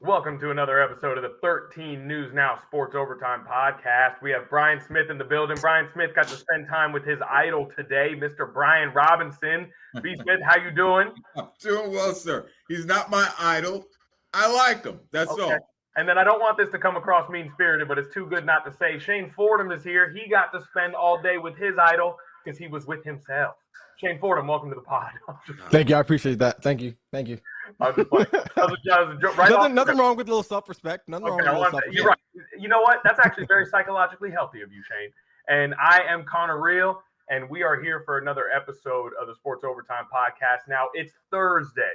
Welcome to another episode of the 13 News Now Sports Overtime Podcast. We have Brian Smith in the building. Brian Smith got to spend time with his idol today, Mr. Brian Robinson. B. Smith, how you doing? I'm doing well, sir. He's not my idol. I like him. That's all. And then I don't want this to come across mean-spirited, but it's too good not to say. Shane Fordham is here. He got to spend all day with his idol because he was with himself. Shane Fordham, welcome to the pod. Thank you. I appreciate that. Thank you. I was just like, nothing wrong with a little self-respect. Nothing wrong with a little self-respect. You're right. You know what? That's actually very psychologically healthy of you, Shane. And I am Connor Real, and we are here for another episode of the Sports Overtime Podcast. Now, it's Thursday.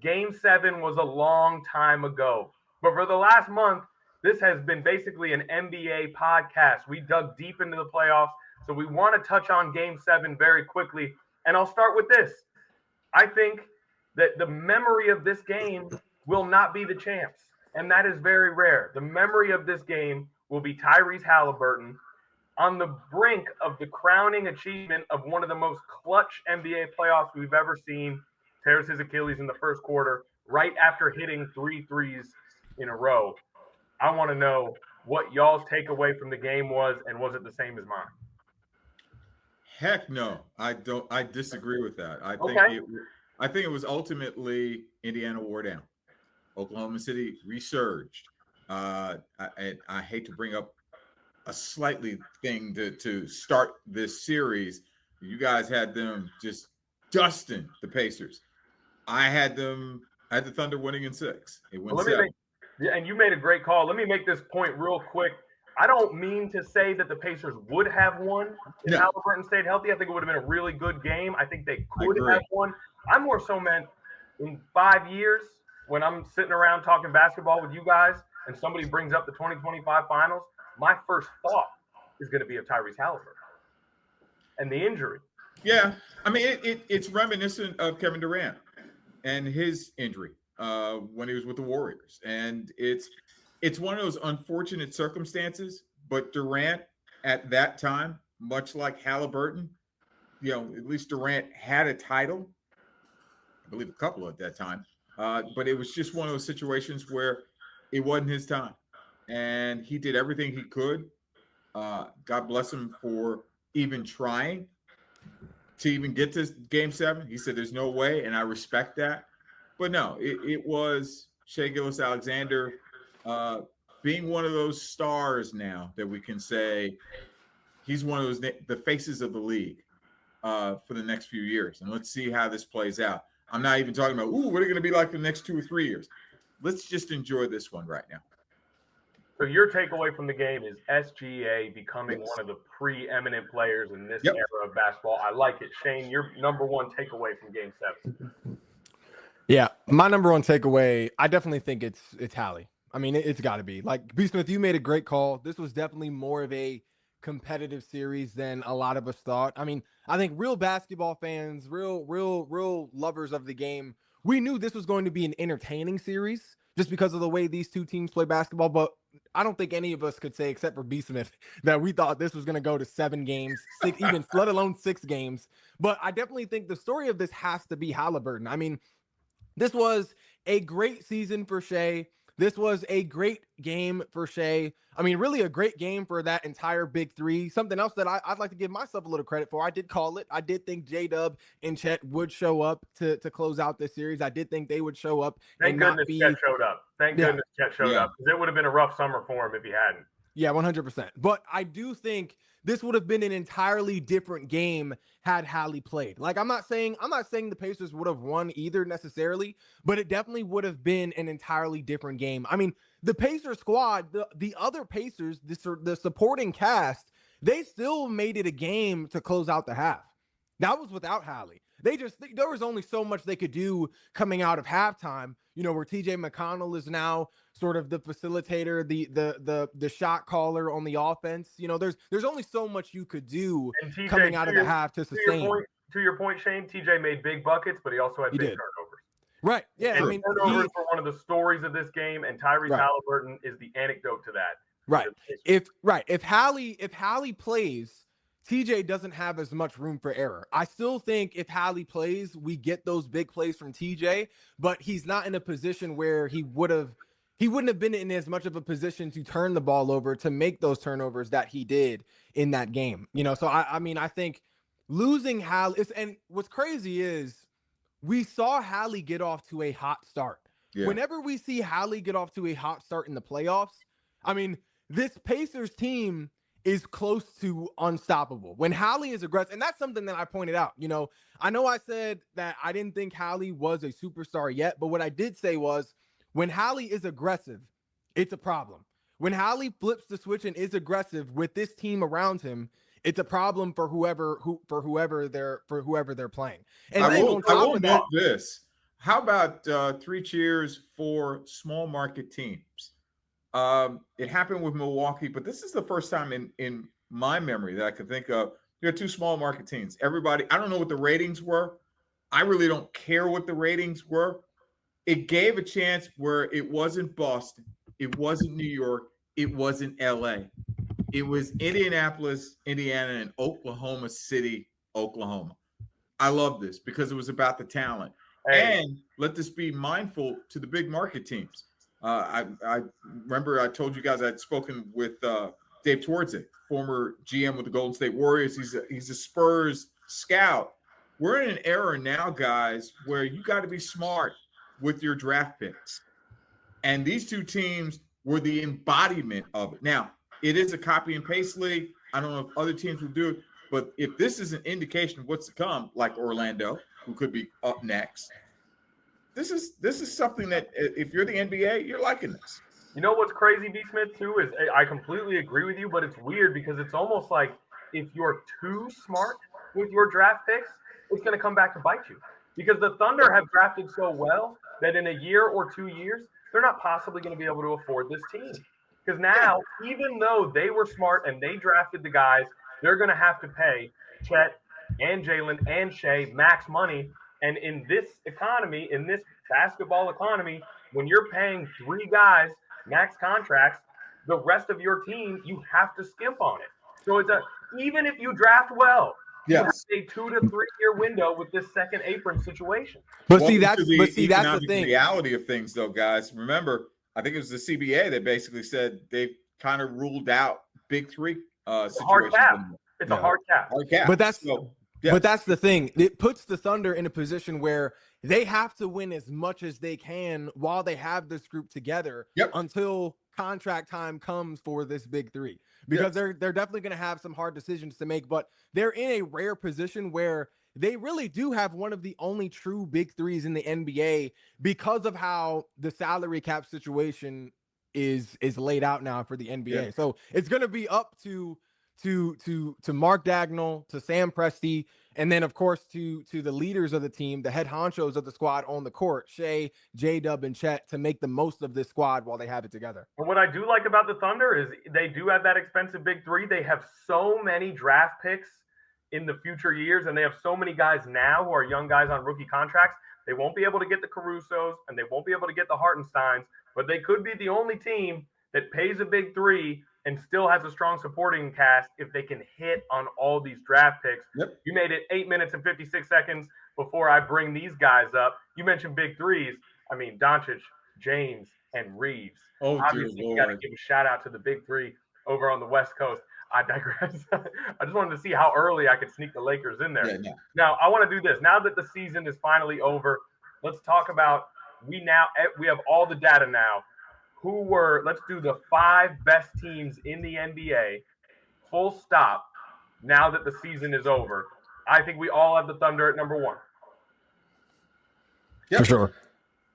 Game 7 was a long time ago. But for the last month, this has been basically an NBA podcast. We dug deep into the playoffs, so we want to touch on Game 7 very quickly. And I'll start with this. I think that the memory of this game will not be the champs, and that is very rare. The memory of this game will be Tyrese Halliburton on the brink of the crowning achievement of one of the most clutch NBA playoffs we've ever seen. Tears his Achilles in the first quarter right after hitting 3 threes in a row. I want to know what y'all's takeaway from the game was, and was it the same as mine? Heck no, I don't. I disagree with that. I think it was ultimately Indiana wore down. Oklahoma City resurged. I hate to bring up a slightly thing to start this series. You guys had them just dusting the Pacers. I had the Thunder winning in 6. It went 7. And you made a great call. Let me make this point real quick. I don't mean to say that the Pacers would have won if Halliburton stayed healthy. I think it would have been a really good game. I think they could have won. I more so meant in 5 years when I'm sitting around talking basketball with you guys and somebody brings up the 2025 finals, my first thought is going to be of Tyrese Halliburton and the injury. Yeah. I mean, it's reminiscent of Kevin Durant and his injury when he was with the Warriors. And it's one of those unfortunate circumstances, but Durant at that time, much like Halliburton, at least Durant had a title, I believe a couple at that time, but it was just one of those situations where it wasn't his time. And he did everything he could. God bless him for even trying to even get to Game 7. He said there's no way, and I respect that. But no, it was Shai Gilgeous-Alexander being one of those stars now that we can say he's one of the faces of the league for the next few years. And let's see how this plays out. I'm not even talking about, what are they going to be like for the next 2 or 3 years? Let's just enjoy this one right now. So your takeaway from the game is SGA becoming one of the preeminent players in this era of basketball. I like it. Shane, your number one takeaway from Game 7. Yeah, my number one takeaway, I definitely think it's Hallie. I mean, it's got to be. Like, B. Smith, you made a great call. This was definitely more of a competitive series than a lot of us thought. I mean, I think real basketball fans, real lovers of the game, we knew this was going to be an entertaining series just because of the way these two teams play basketball. But I don't think any of us could say, except for B. Smith, that we thought this was going to go to 7 games, 6, even let alone 6 games. But I definitely think the story of this has to be Halliburton. I mean, this was a great season for Shai. This was a great game for Shai. I mean, really a great game for that entire big three. Something else that I'd like to give myself a little credit for. I did call it. I did think J-Dub and Chet would show up to close out this series. I did think they would show up. Thank goodness Chet showed up. Goodness Chet showed up. Because it would have been a rough summer for him if he hadn't. Yeah, 100%. But I do think this would have been an entirely different game had Hallie played. Like, I'm not saying the Pacers would have won either necessarily, but it definitely would have been an entirely different game. I mean, the Pacers squad, the other Pacers, the supporting cast, they still made it a game to close out the half. That was without Hallie. There was only so much they could do coming out of halftime, where TJ McConnell is now sort of the facilitator, the shot caller on the offense. There's only so much you could do coming out of the half to sustain. To your point, Shane, TJ made big buckets, but he also had big turnovers. Right. Yeah. And turnovers were one of the stories of this game, and Tyrese Halliburton is the anecdote to that. Right. If Hallie plays, TJ doesn't have as much room for error. I still think if Hallie plays, we get those big plays from TJ, but he's not in a position where he would have he wouldn't have been in as much of a position to turn the ball over, to make those turnovers that he did in that game. So I mean, I think losing Hallie and what's crazy is we saw Hallie get off to a hot start. Yeah. Whenever we see Hallie get off to a hot start in the playoffs, I mean, this Pacers team is close to unstoppable. When Hallie is aggressive, and that's something that I pointed out. I know I said that I didn't think Hallie was a superstar yet, but what I did say was when Hallie is aggressive, it's a problem. When Hallie flips the switch and is aggressive with this team around him, it's a problem for whoever they're playing. And I then will, on top of that, note this. How about 3 cheers for small market teams? It happened with Milwaukee, but this is the first time in my memory that I could think of. There are 2 small market teams. Everybody, I don't know what the ratings were. I really don't care what the ratings were. It gave a chance where it wasn't Boston, it wasn't New York, it wasn't LA. It was Indianapolis, Indiana, and Oklahoma City, Oklahoma. I love this because it was about the talent. Hey. And let this be mindful to the big market teams. I remember I told you guys I'd spoken with Dave Twardzik, former GM with the Golden State Warriors. He's a Spurs scout. We're in an era now, guys, where you got to be smart with your draft picks. And these 2 teams were the embodiment of it. Now, it is a copy and paste league. I don't know if other teams will do it, but if this is an indication of what's to come, like Orlando, who could be up next, this is something that if you're the NBA, you're liking this. You know what's crazy, B. Smith, too, is I completely agree with you, but it's weird because it's almost like if you're too smart with your draft picks, it's going to come back to bite you. Because the Thunder have drafted so well that in a year or 2 years, they're not possibly going to be able to afford this team. Because now, even though they were smart and they drafted the guys, they're going to have to pay Chet and Jalen and Shai max money. And in this economy, in this basketball economy, when you're paying 3 guys max contracts, the rest of your team, you have to skimp on it. So even if you draft well, yes, you have a 2 to 3 year window with this second apron situation. But that's the thing. Reality of things, though, guys. Remember, I think it was the CBA that basically said they've kind of ruled out big 3 situations. Hard cap. It's a hard cap. Hard cap. But that's the thing. It puts the Thunder in a position where they have to win as much as they can while they have this group together until contract time comes for this big 3. Because they're definitely going to have some hard decisions to make, but they're in a rare position where they really do have one of the only true big 3s in the NBA because of how the salary cap situation is laid out now for the NBA. Yeah. So it's going to be up to Mark Dagnall, to Sam Presti, and then of course to the leaders of the team, the head honchos of the squad on the court, Shai, J-Dub, and Chet, to make the most of this squad while they have it together. And what I do like about the Thunder is they do have that expensive big 3. They have so many draft picks in the future years, and they have so many guys now who are young guys on rookie contracts. They won't be able to get the Carusos, and they won't be able to get the Hartensteins, but they could be the only team that pays a big 3 and still has a strong supporting cast if they can hit on all these draft picks. Yep. You made it 8 minutes and 56 seconds before I bring these guys up. You mentioned big 3s. I mean, Doncic, James, and Reeves. Oh, obviously, you got to give a shout out to the big 3 over on the West Coast. I digress. I just wanted to see how early I could sneak the Lakers in there. Yeah. Now, I want to do this. Now that the season is finally over, let's talk about we have all the data now. Let's do the 5 best teams in the NBA, full stop, now that the season is over. I think we all have the Thunder at number 1. Yep. For sure.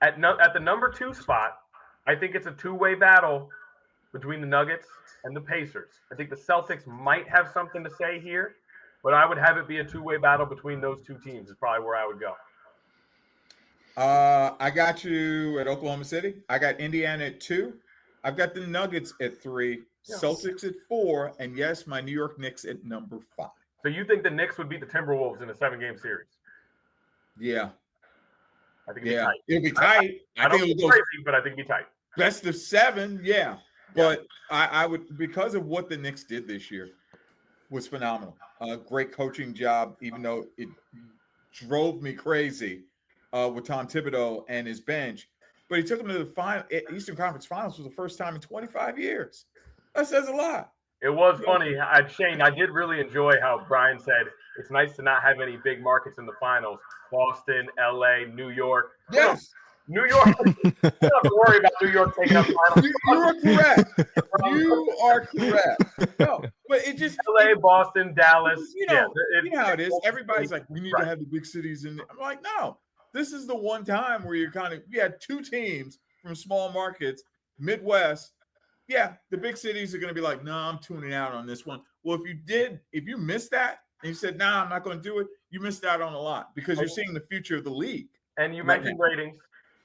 At the number 2 spot, I think it's a 2-way battle between the Nuggets and the Pacers. I think the Celtics might have something to say here, but I would have it be a 2-way battle between those 2 teams is probably where I would go. I got you at Oklahoma City. I got Indiana at 2. I've got the Nuggets at 3, Celtics at 4, and yes, my New York Knicks at number 5. So you think the Knicks would beat the Timberwolves in a 7-game series? Yeah. I think it'd It'll be be tight. tight. I don't think it's crazy, but I think it'd be tight. Best of 7, yeah. But I would, because of what the Knicks did this year, was phenomenal. Great coaching job, even though it drove me crazy with Tom Thibodeau and his bench. but he took them to the final Eastern Conference Finals for the first time in 25 years. That says a lot. It was funny. Shane, I did really enjoy how Brian said it's nice to not have any big markets in the finals. Boston, LA, New York. Yes. New York. You don't have to worry about New York taking up finals. You are correct. You are correct. No, but it just LA, Boston, Dallas. You know how it is. Everybody's like, we need to have the big cities in. I'm like, no. This is the one time where you had two teams from small markets, Midwest. Yeah, the big cities are going to be like, no, I'm tuning out on this one. Well, if you missed that and you said, nah, I'm not going to do it, you missed out on a lot because you're seeing the future of the league. And you mentioned ratings.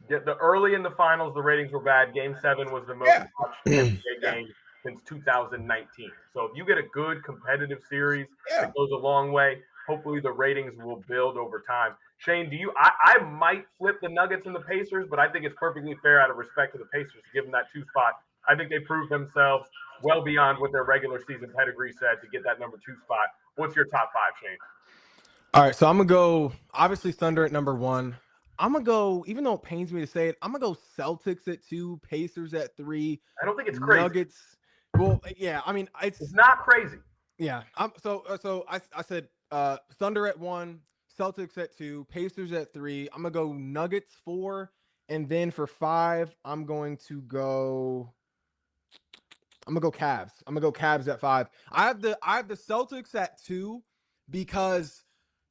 The early in the finals, the ratings were bad. Game 7 was the most watched NBA game since 2019. So if you get a good competitive series, it goes a long way. Hopefully the ratings will build over time. Shane, I might flip the Nuggets and the Pacers, but I think it's perfectly fair out of respect to the Pacers to give them that 2 spot. I think they proved themselves well beyond what their regular season pedigree said to get that number 2 spot. What's your top 5, Shane? All right, so I'm going to go, obviously, Thunder at number 1. I'm going to go, even though it pains me to say it, I'm going to go Celtics at 2, Pacers at 3. I don't think it's crazy. Nuggets. Well, yeah, I mean, it's not crazy. Yeah. So I said Thunder at 1, Celtics at 2, Pacers at 3. I'm going to go Nuggets 4. And then for 5, I'm going to go Cavs. I'm going to go Cavs at 5. I have the Celtics at 2 because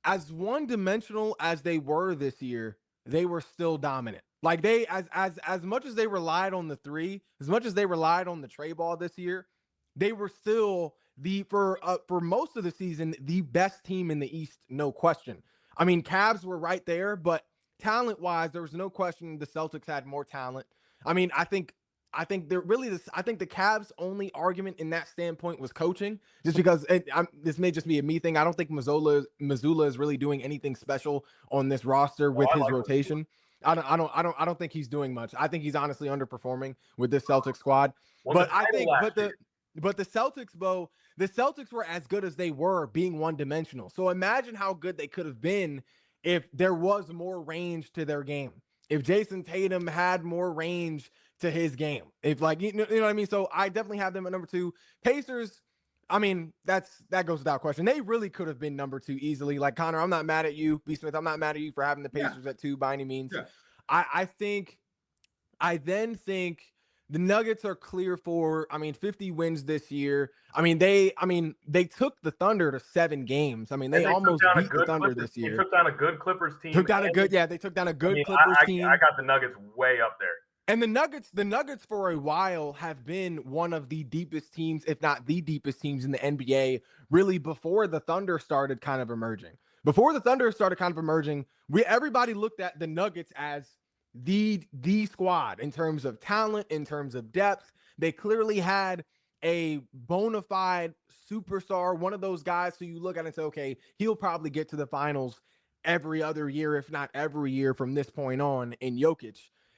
as one-dimensional as they were this year, they were still dominant. Like they, as much as they relied on the 3, as much as they relied on the tray ball this year, they were still for most of the season the best team in the East, no question. I mean, Cavs were right there, but talent-wise, there was no question the Celtics had more talent. I mean, I think the Cavs' only argument in that standpoint was coaching, just because this may just be a me thing. I don't think Mazzulla is really doing anything special on this roster with his rotation. I don't think he's doing much. I think he's honestly underperforming with this Celtics squad. But the Celtics, Bo, the Celtics were as good as they were being one-dimensional. So imagine how good they could have been if there was more range to their game. If Jason Tatum had more range to his game. If you know what I mean? So I definitely have them at number 2. Pacers, I mean, that goes without question. They really could have been number 2 easily. Like, Connor, I'm not mad at you. B. Smith, I'm not mad at you for having the Pacers at 2 by any means. Yeah. I then think the Nuggets are clear for, 50 wins this year. They took the Thunder to 7 games. They almost beat the Thunder this year. They took down a good Clippers team. They took down a good Clippers team. I got the Nuggets way up there. And the Nuggets for a while have been one of the deepest teams, if not the deepest teams in the NBA, really before the Thunder started kind of emerging. Everybody looked at the Nuggets as the squad in terms of talent, in terms of depth. They clearly had a bona fide superstar, one of those guys who you look at and say, okay, he'll probably get to the finals every other year, if not every year from this point on, in Jokic.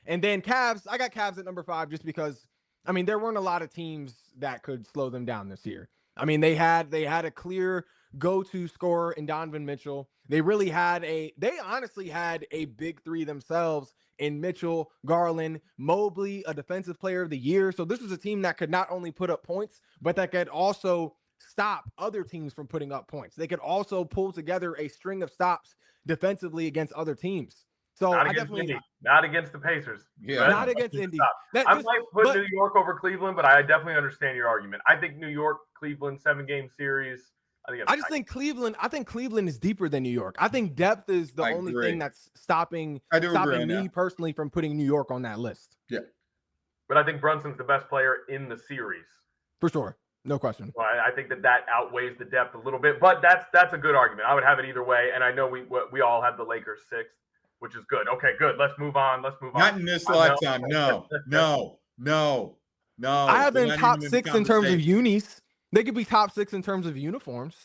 And then Cavs, I got Cavs at number 5 just because, there weren't a lot of teams that could slow them down this year. They had a clear go-to scorer in Donovan Mitchell. They honestly had a big 3 themselves in Mitchell, Garland, Mobley, a defensive player of the year. So this was a team that could not only put up points, but that could also stop other teams from putting up points. They could also pull together a string of stops defensively against other teams. So not against the Pacers. Yeah, not against Indy. I might put New York over Cleveland, but I definitely understand your argument. I think New York, Cleveland, 7-game series. I think Cleveland is deeper than New York. I think depth is the only thing that's stopping me personally from putting New York on that list. Yeah, but I think Brunson's the best player in the series for sure. No question. Well, I think that outweighs the depth a little bit, but that's a good argument. I would have it either way, and I know we all have the Lakers 6th. Which is good. Okay, good. Let's move on. Not in this lifetime. No. I have them top 6 in terms of unis. They could be top 6 in terms of uniforms.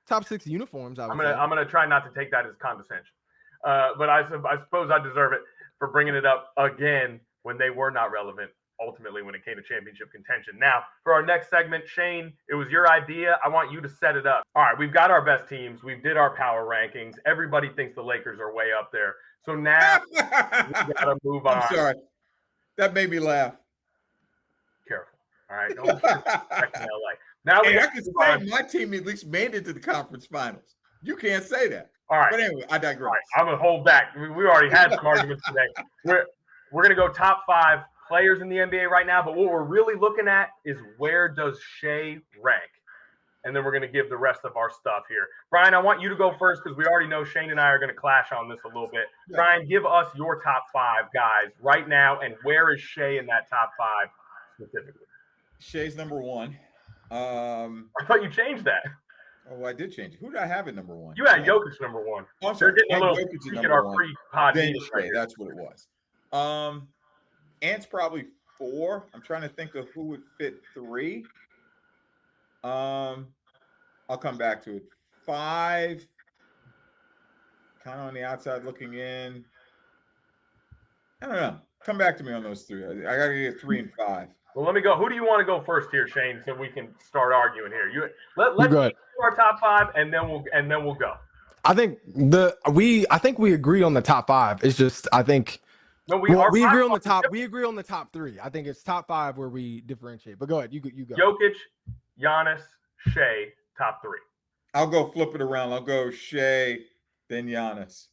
Top 6 uniforms. I'm gonna try not to take that as condescension, but I suppose I deserve it for bringing it up again when they were not relevant. ultimately when it came to championship contention. Now, for our next segment, Shane, it was your idea. I want you to set it up. All right, we've got our best teams. We did our power rankings. Everybody thinks the Lakers are way up there. So now we got to move on. I'm sorry. That made me laugh. Careful. All right. Don't disrespect LA. Now we I can say my team at least made it to the conference finals. You can't say that. All right. But anyway, I digress. All right, I'm going to hold back. We already had some arguments today. We're going to go top 5 players in the NBA right now, but what we're really looking at is where does Shai rank? And then we're going to give the rest of our stuff here. Brian, I want you to go first because we already know Shane and I are going to clash on this a little bit. Yeah. Brian, give us your top 5 guys right now, and where is Shai in that top 5 specifically? Shai's number 1. I thought you changed that. Oh, I did change it. Who did I have at number 1? You had Jokic number 1. Oh, I'm sorry. You're getting a little peek at our pre-pod. That's what it was. Ant's probably 4. I'm trying to think of who would fit 3. I'll come back to it. 5, kind of on the outside looking in. I don't know. Come back to me on those 3. I got to get 3 and 5. Well, let me go. Who do you want to go first here, Shane, so we can start arguing here? Let's do our top 5, and then we'll go. I think we agree on the top 5. It's just I think we agree on the top. We agree on the top 3. I think it's top 5 where we differentiate. But go ahead, you go. Jokic, Giannis, Shai, top 3. I'll go flip it around. I'll go Shai, then Giannis.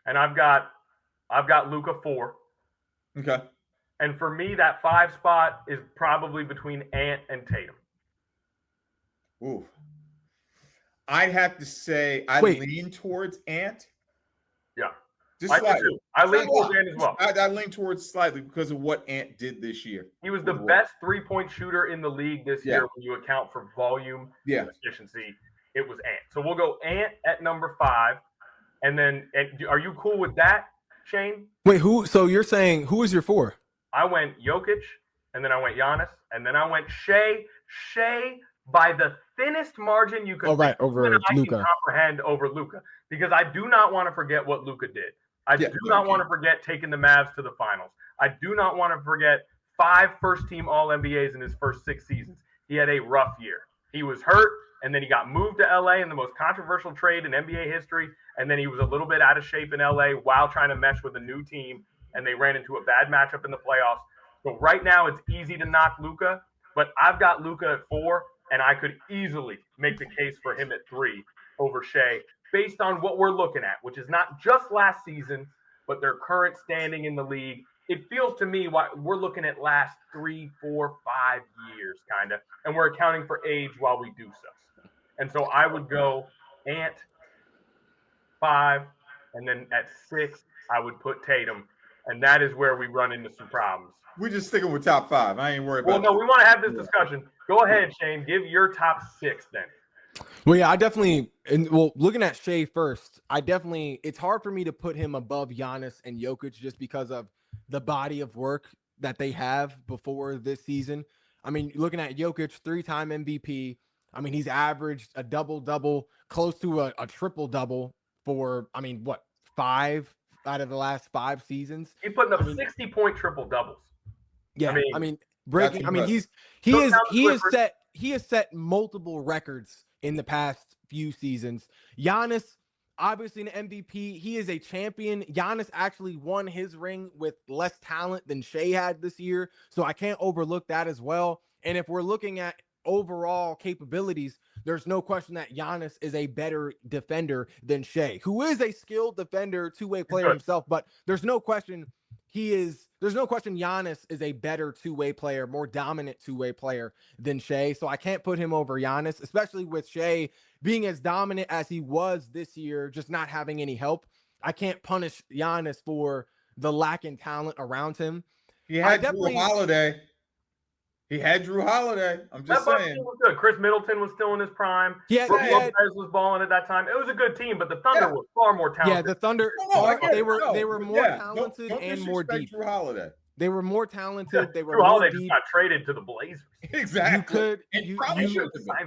And I've got Luka 4. Okay. And for me, that 5 spot is probably between Ant and Tatum. Ooh. I'd have to say I lean towards Ant. Yeah. Just slightly. I lean towards Ant as well. I lean towards slightly because of what Ant did this year. He was the best 3-point shooter in the league this year when you account for volume and efficiency. It was Ant. So we'll go Ant at number 5. And then are you cool with that, Shane? Wait, who? So you're saying who is your 4? I went Jokic, and then I went Giannis, and then I went Shai. Shai by the thinnest margin you could over Luka. Comprehend over Luka, because I do not want to forget what Luka did. I do not want to forget taking the Mavs to the finals. I do not want to forget 5 first-team All-NBAs in his first 6 seasons. He had a rough year. He was hurt, and then he got moved to LA in the most controversial trade in NBA history, and then he was a little bit out of shape in LA while trying to mesh with a new team, and they ran into a bad matchup in the playoffs. So right now it's easy to knock Luka, but I've got Luka at 4, and I could easily make the case for him at 3 over Shai based on what we're looking at, which is not just last season, but their current standing in the league. It feels to me like we're looking at last 3, 4, 5 years, kind of, and we're accounting for age while we do so. And so I would go Ant 5, and then at 6, I would put Tatum. And that is where we run into some problems. We're just sticking with top 5. I ain't worried about it. Well, no, we want to have this discussion. Go ahead, Shane. Give your top 6 then. Well, yeah, looking at Shai first, it's hard for me to put him above Giannis and Jokic just because of the body of work that they have before this season. I mean, looking at Jokic, 3-time MVP. I mean, he's averaged a double-double, close to a triple-double for, 5 out of the last 5 seasons. He's putting up 60-point triple doubles. Yeah, he has set multiple records in the past few seasons. Giannis, obviously an MVP, he is a champion. Giannis actually won his ring with less talent than Shai had this year, so I can't overlook that as well. And if we're looking at overall capabilities, there's no question that Giannis is a better defender than Shai, who is a skilled defender, 2-way player himself, but there's no question Giannis is a better 2-way player, more dominant 2-way player than Shai. So I can't put him over Giannis, especially with Shai being as dominant as he was this year, just not having any help. I can't punish Giannis for the lack in talent around him. He had Drew Holiday. I'm just saying. Was good. Chris Middleton was still in his prime. Yeah, Lopez was balling at that time. It was a good team, but the Thunder were far more talented. Yeah, the Thunder. They were more talented and more deep. Drew Holiday. They were more talented. They were Drew Holiday just got traded to the Blazers. Exactly.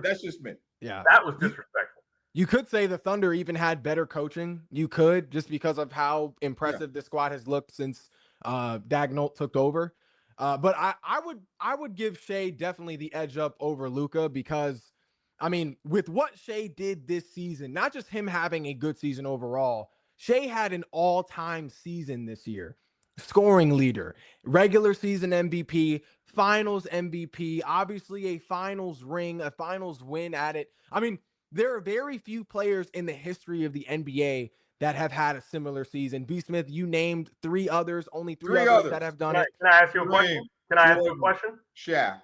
That's just me. Yeah, that was disrespectful. You could say the Thunder even had better coaching. You could, just because of how impressive the squad has looked since Daigneault took over. But I would give Shai definitely the edge up over Luka because, I mean, with what Shai did this season, not just him having a good season overall, Shai had an all-time season this year. Scoring leader, regular season MVP, finals MVP, obviously a finals ring, a finals win at it. I mean, there are very few players in the history of the NBA that have had a similar season. B. Smith, you named three others, only three others that have done it. Can I ask you a question? Can I ask you a question? Shaq.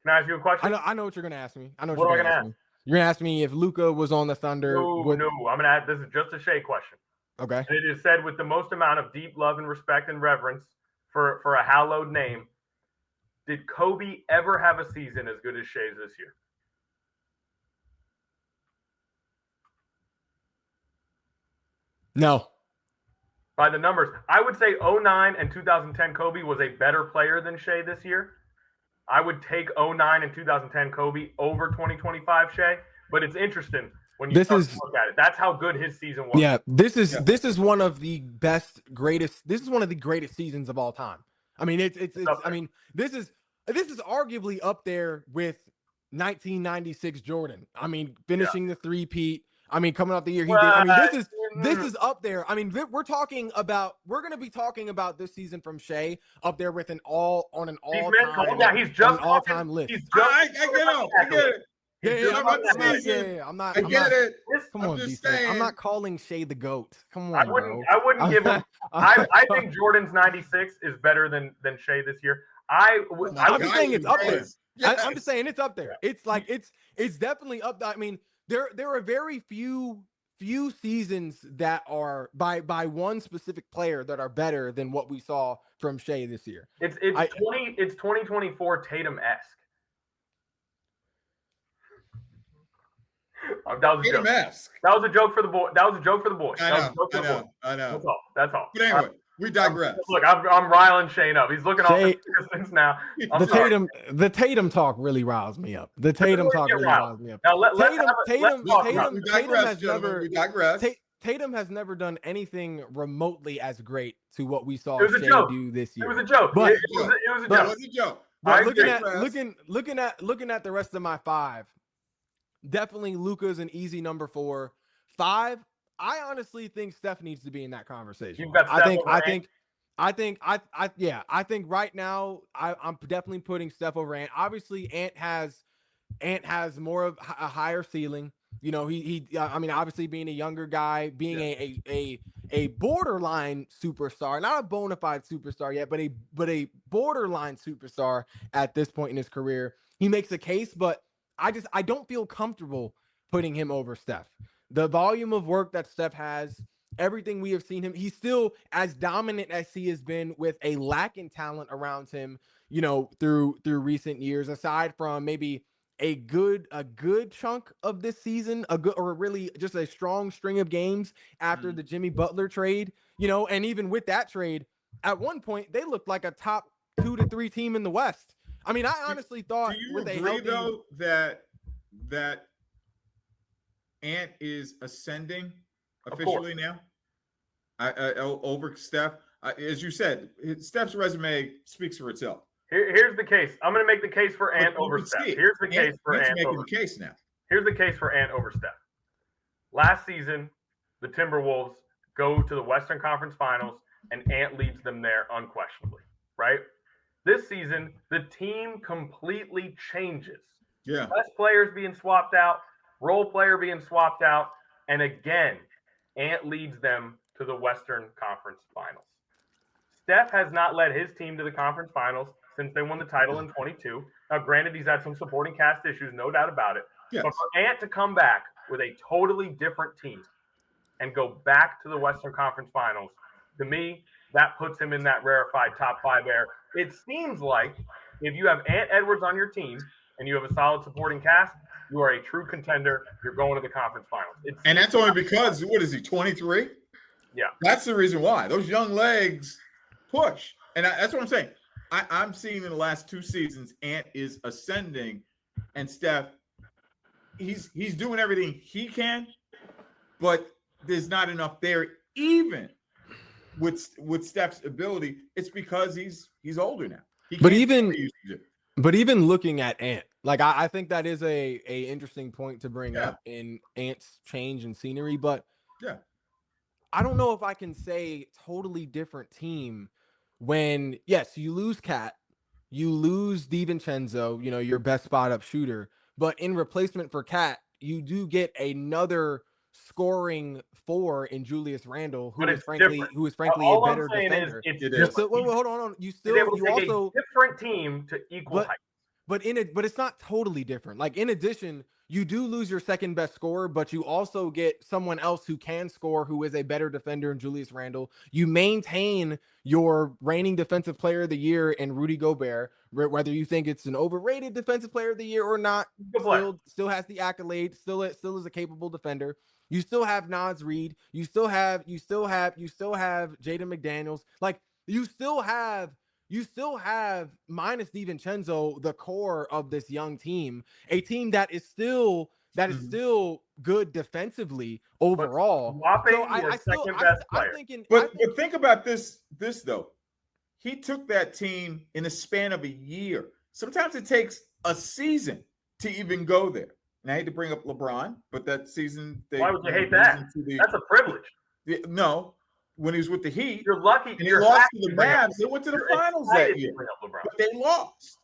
Can I ask you a question? I know what you're gonna ask me. I know what what you're am I gonna gonna ask me. You're gonna ask me if Luka was on the Thunder. No, I'm gonna ask. This is just a Shai question. Okay. And it is said with the most amount of deep love and respect and reverence for a hallowed name. Did Kobe ever have a season as good as Shai's this year? No. By the numbers, I would say 09 and 2010 Kobe was a better player than Shai this year. I would take 09 and 2010 Kobe over 2025 Shai, but it's interesting when you look at it. That's how good his season was. Yeah, this is one of the greatest. This is one of the greatest seasons of all time. I mean, it's I mean, this is arguably up there with 1996 Jordan. I mean, finishing the three-peat. I mean, coming off the year he did. I mean, this is up there. I mean, we're going to be talking about this season from Shai up there with an all-time list. I get it. I'm not. I get it. Come on, I'm not calling Shai the GOAT. Come on, I wouldn't give him. I think Jordan's 96 is better than Shai this year. I'm just saying it's up there. Yes. I'm just saying it's up there. It's like it's definitely up there. I mean, there are very few seasons that are by one specific player that are better than what we saw from Shai this year. It's 2024 Tatum-esque. That was a joke. That was a joke for the boy. I know. That's all. But anyway, we digress. Look, I'm riling Shane up. He's looking off the distance now. The Tatum talk really riles me up. The Tatum talk really riles me up. Now Tatum has never done anything remotely as great to what we saw Shai do this year. It was a joke. But, it was a joke. But looking at the rest of my five, definitely Luka's an easy number 4. 5, I honestly think Steph needs to be in that conversation. You've got Steph I think right now I'm definitely putting Steph over Ant. Obviously, Ant has more of a higher ceiling. You know, I mean, obviously being a younger guy, being a borderline superstar, not a bona fide superstar yet, but a borderline superstar at this point in his career. He makes a case, but I don't feel comfortable putting him over Steph. The volume of work that Steph has, everything we have seen him, he's still as dominant as he has been with a lack in talent around him, you know, through recent years, aside from maybe a good chunk of this season, really just a strong string of games after the Jimmy Butler trade, you know, and even with that trade, at one point they looked like a top 2 to 3 team in the West. I mean, I honestly thought. Do you agree though that Ant is ascending officially now? Over Steph, as you said, Steph's resume speaks for itself. Here's the case. I'm going to make the case for Ant over Steph. Here's the case for Ant over Steph. Here's the case for Ant over Steph. Last season, the Timberwolves go to the Western Conference Finals, and Ant leads them there unquestionably, right? This season, the team completely changes. Yeah. Best players being swapped out, role player being swapped out, and again, Ant leads them to the Western Conference Finals. Steph has not led his team to the conference finals since they won the title in 22. Now, granted, he's had some supporting cast issues, no doubt about it. Yes. But for Ant to come back with a totally different team and go back to the Western Conference Finals, to me, that puts him in that rarefied top 5 air. It seems like if you have Ant Edwards on your team and you have a solid supporting cast, you are a true contender. You're going to the conference finals. And that's only because, what is he, 23? Yeah. That's the reason why. Those young legs push. And that's what I'm saying. I'm seeing in the last 2 seasons, Ant is ascending, and Steph, he's doing everything he can, but there's not enough there. Even with Steph's ability, it's because he's older now. He But can't even do what he used to do. But even looking at Ant, like I think that is a interesting point to bring Yeah. up in Ant's change in scenery. But Yeah. I don't know if I can say totally different team when, yes, you lose Cat, you lose DiVincenzo, your best spot up shooter, but in replacement for Cat, you do get another scoring four in Julius Randle, But who is it's different. frankly a All I'm better saying defender. is it's It You is. different. still wait, hold on. He's able to You take also a different team to equal but height. but it's not totally different. Like, in addition, you do lose your second best scorer, but you also get someone else who can score, who is a better defender in Julius Randle. You maintain your reigning defensive player of the year in Rudy Gobert, whether you think it's an overrated defensive player of the year or not. Still has the accolade. Still is a capable defender. You still have Naz Reid. You still have Jaden McDaniels. Like, you still have minus DiVincenzo, the core of this young team, a team that is still good defensively overall. So But think about this though. He took that team in a span of a year. Sometimes it takes a season to even go there. And I hate to bring up LeBron, but that season why would you hate that? That's a privilege. No. When he was with the Heat, you're lucky. And he lost to the Mavs. They went to the finals that year, but they lost.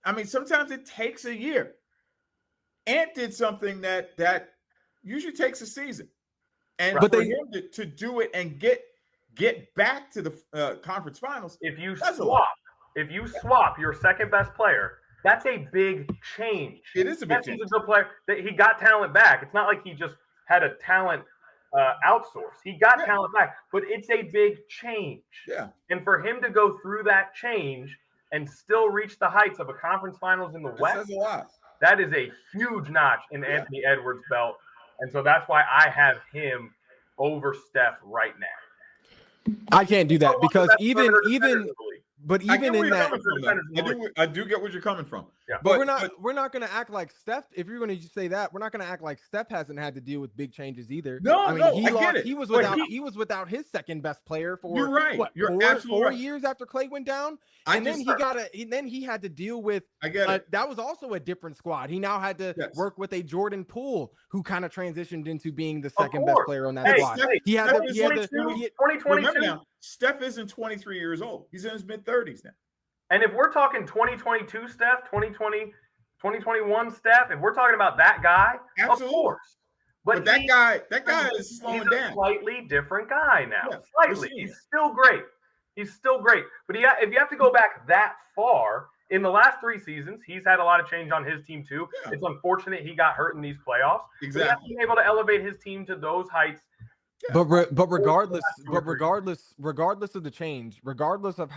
I mean, sometimes it takes a year. Ant did something that usually takes a season, and for him to do it and get back to the conference finals. If you swap your second best player, that's a big change. It is a big change. He's a good player. He got talent back. It's not like he just had a talent outsource. He got talent back, but it's a big change. Yeah. And for him to go through that change and still reach the heights of a conference finals in the West, says a lot. That is a huge notch in Anthony Edwards' belt. And so that's why I have him over Steph right now. I can't do that because even in that, I do get what you're coming from. Yeah. But we're not going to act like Steph. If you're going to say that, we're not going to act like Steph hasn't had to deal with big changes either. He was without his second best player for you're right. Four years after Clay went down, and then he had to deal with. That was also a different squad. He now had to work with a Jordan Poole who kind of transitioned into being the second best player on that squad. He had 2022. Now, Steph isn't 23 years old. He's in his mid-30s now. And if we're talking 2022 Steph, 2020, 2021 Steph, if we're talking about that guy, absolutely. Of course. But that guy is slowing down. He's a slightly different guy now. Yeah, slightly. He's still great. But if you have to go back that far, in the last 3 seasons, he's had a lot of change on his team too. Yeah. It's unfortunate he got hurt in these playoffs. Exactly. But he's been able to elevate his team to those heights. Yeah. But regardless of the change, regardless of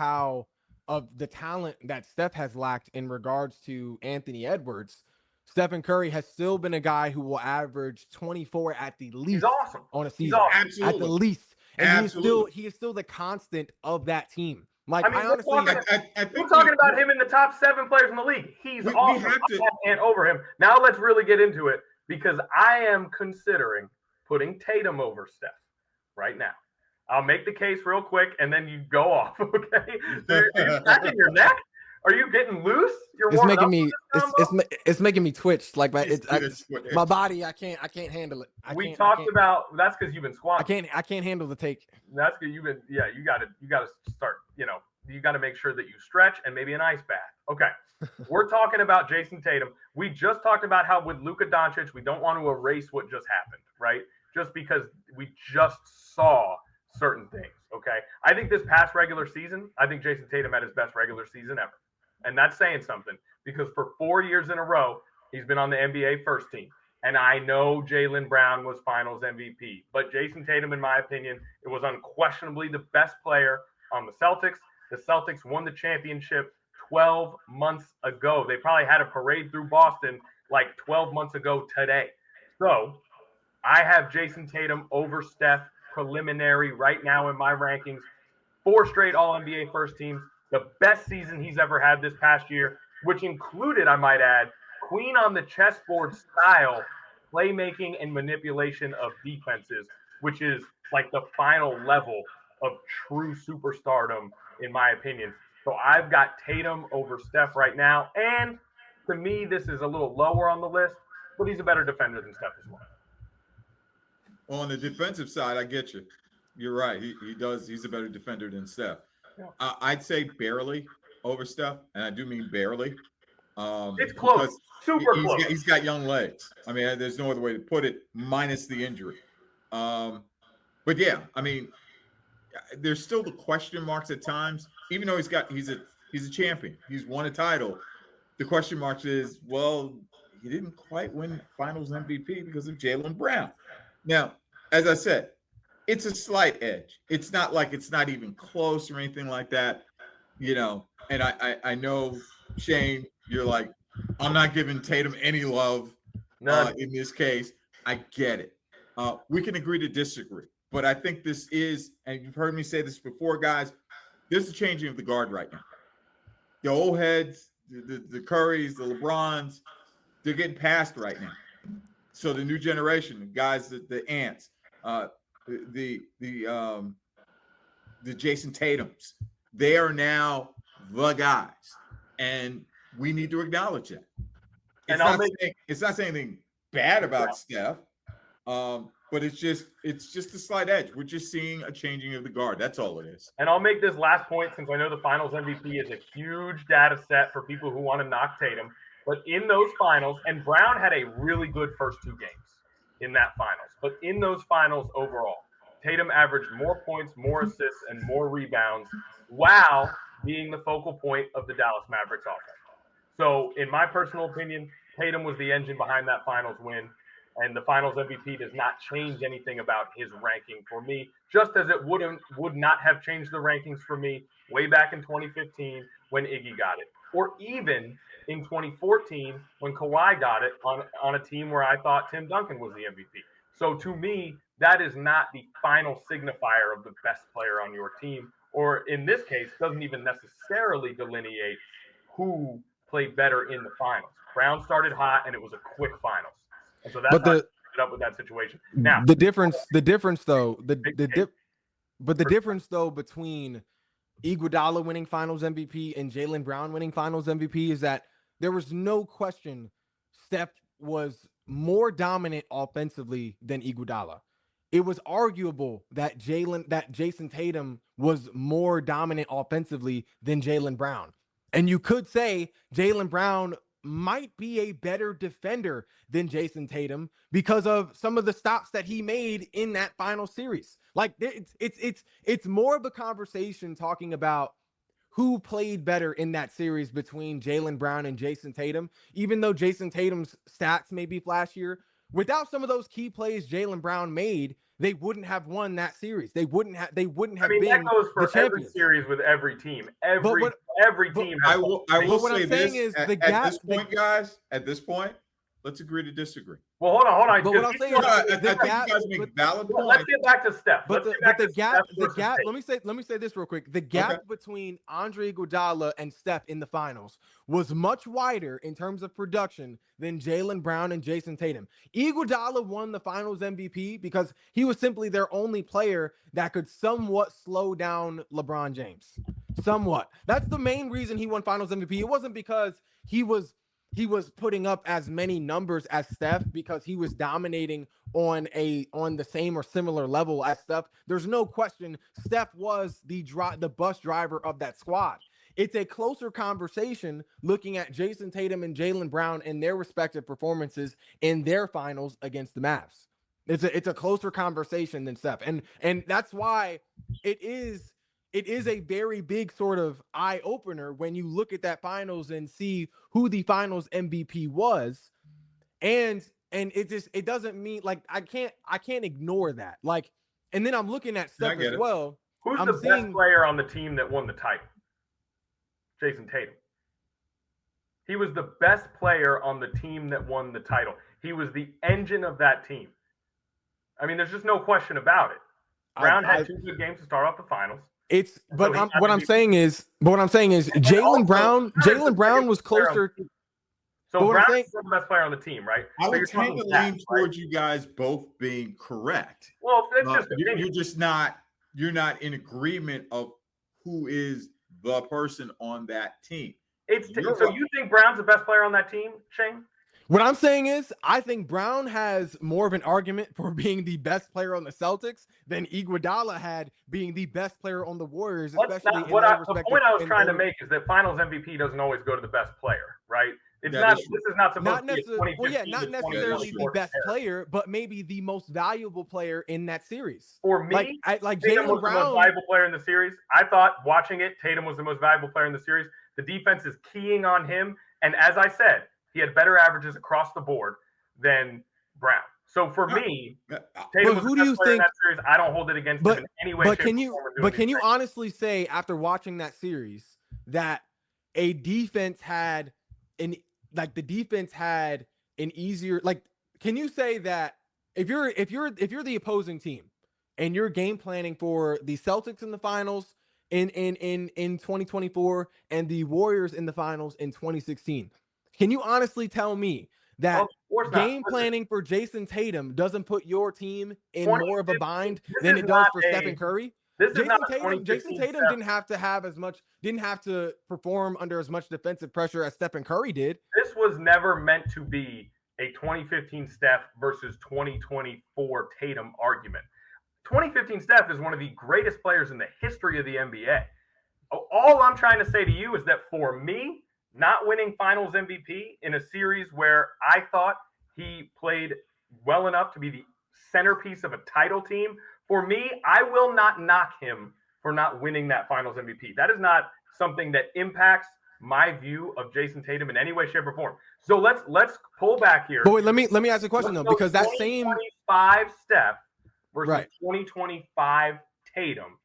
the talent that Steph has lacked in regards to Anthony Edwards, Stephen Curry has still been a guy who will average 24 at the least on a season. Absolutely. At the least. And he is still the constant of that team. Like, we're talking about him in the top 7 players in the league. He's awesome. And over him. Now let's really get into it, because I am considering putting Tatum over Steph right now. I'll make the case real quick, and then you go off. Okay? Are you cracking your neck? Are you getting loose? It's making me twitch. Like my body, I can't handle it. That's because you've been squatting. I can't handle the take. That's because you've been. Yeah, you got to start. You got to make sure that you stretch and maybe an ice bath. Okay, we're talking about Jason Tatum. We just talked about how with Luka Doncic, we don't want to erase what just happened, right? Just because we just saw certain things. Okay, I think this past regular season, I think Jason Tatum had his best regular season ever. And that's saying something, because for 4 years in a row, he's been on the NBA first team. And I know Jaylen Brown was finals MVP, but Jason Tatum, in my opinion, it was unquestionably the best player on the Celtics. The Celtics won the championship 12 months ago. They probably had a parade through Boston like 12 months ago today. So I have Jason Tatum over Steph preliminary right now in my rankings. 4 straight All-NBA first teams. The best season he's ever had this past year, which included, I might add, queen on the chessboard style playmaking and manipulation of defenses, which is like the final level of true superstardom, in my opinion. So I've got Tatum over Steph right now. And to me, this is a little lower on the list, but he's a better defender than Steph as well. On the defensive side, I get you. You're right. He does. He's a better defender than Steph. Yeah. I'd say barely over Steph, and I do mean barely. It's close, Because super close. He's got young legs. I mean, there's no other way to put it, minus the injury. But yeah, I mean, there's still the question marks at times. Even though he's a champion, he's won a title. The question marks is, well, he didn't quite win Finals MVP because of Jaylen Brown. Now, as I said, it's a slight edge. It's not like it's not even close or anything like that, you know. And I know, Shane, you're like, I'm not giving Tatum any love in this case. I get it. We can agree to disagree. But I think this is, and you've heard me say this before, guys, there's a changing of the guard right now. The old heads, the Currys, the LeBrons, they're getting passed right now. So the new generation, the guys, the Ants, the Jason Tatums, they are now the guys, and we need to acknowledge that. It's not saying anything bad about Steph, but it's just a slight edge. We're just seeing a changing of the guard. That's all it is. And I'll make this last point, since I know the Finals MVP is a huge data set for people who want to knock Tatum. But in those finals, and Brown had a really good first two games in that finals. But in those finals overall, Tatum averaged more points, more assists, and more rebounds while being the focal point of the Dallas Mavericks offense. So in my personal opinion, Tatum was the engine behind that finals win. And the Finals MVP does not change anything about his ranking for me, just as it would not have changed the rankings for me way back in 2015 when Iggy got it, or even in 2014 when Kawhi got it on a team where I thought Tim Duncan was the MVP. So to me, that is not the final signifier of the best player on your team, or in this case, doesn't even necessarily delineate who played better in the finals. Brown started hot, and it was a quick finals. And so that's how I ended up with that situation. Now, the difference though between Iguodala winning Finals MVP and Jaylen Brown winning Finals MVP is that there was no question Steph was more dominant offensively than Iguodala. It was arguable that Jason Tatum was more dominant offensively than Jaylen Brown. And you could say Jaylen Brown might be a better defender than Jason Tatum because of some of the stops that he made in that final series. Like it's more of a conversation talking about who played better in that series between Jaylen Brown and Jason Tatum. Even though Jason Tatum's stats may be flashier, without some of those key plays Jaylen Brown made, they wouldn't have won that series. They wouldn't have been that goes for the champions. Every series with every team. Every team. I will say this at this point, guys. At this point, let's agree to disagree. Well, hold on. But what I'm saying is I think you guys make valid points. Let's get back to Steph. But the gap. Let me say this real quick. The gap between Andre Iguodala and Steph in the finals was much wider in terms of production than Jaylen Brown and Jason Tatum. Iguodala won the Finals MVP because he was simply their only player that could somewhat slow down LeBron James. Somewhat. That's the main reason he won Finals MVP. It wasn't because he was putting up as many numbers as Steph, because he was dominating on the same or similar level as Steph. There's no question Steph was the bus driver of that squad. It's a closer conversation looking at Jason Tatum and Jaylen Brown and their respective performances in their finals against the Mavs. It's a closer conversation than Steph. And that's why it is a very big sort of eye opener when you look at that finals and see who the Finals MVP was. And it doesn't mean, like, I can't ignore that. Like, and then I'm looking at Steph as well. Who's the best player on the team that won the title? Jason Tatum. He was the best player on the team that won the title. He was the engine of that team. I mean, there's just no question about it. Brown had two good games to start off the finals. What I'm saying is Jaylen Brown was closer. So Brown is the best player on the team, right? I would tend to lean towards you guys both being correct. Well, it's just you're not in agreement of who is the person on that team. So you think Brown's the best player on that team, Shane? What I'm saying is, I think Brown has more of an argument for being the best player on the Celtics than Iguodala had being the best player on the Warriors, especially in their respective. The point I was trying to make is that Finals MVP doesn't always go to the best player, right? This is not supposed to be a 2015 not necessarily the best player, but maybe the most valuable player in that series. For me, like Tatum Jaylen was Brown, the most valuable player in the series. I thought watching it, Tatum was the most valuable player in the series. The defense is keying on him, and as I said, he had better averages across the board than Brown. So for me, Tatum was the best player in that series. I don't hold it against him in any way. But can you honestly say, after watching that series, that a defense had an easier, can you say that if you're the opposing team and you're game planning for the Celtics in the finals in 2024 and the Warriors in the finals in 2016, can you honestly tell me that game planning for Jason Tatum doesn't put your team in more of a bind than it does for Stephen Curry? Jason Tatum didn't have to perform under as much defensive pressure as Stephen Curry did. This was never meant to be a 2015 Steph versus 2024 Tatum argument. 2015 Steph is one of the greatest players in the history of the NBA. All I'm trying to say to you is that for me, not winning Finals MVP in a series where I thought he played well enough to be the centerpiece of a title team, for me, I will not knock him for not winning that Finals MVP. That is not something that impacts my view of Jason Tatum in any way, shape, or form. So let's pull back here. But wait, let me ask you a question though, because that same 2025 Steph versus 2025 Tatum.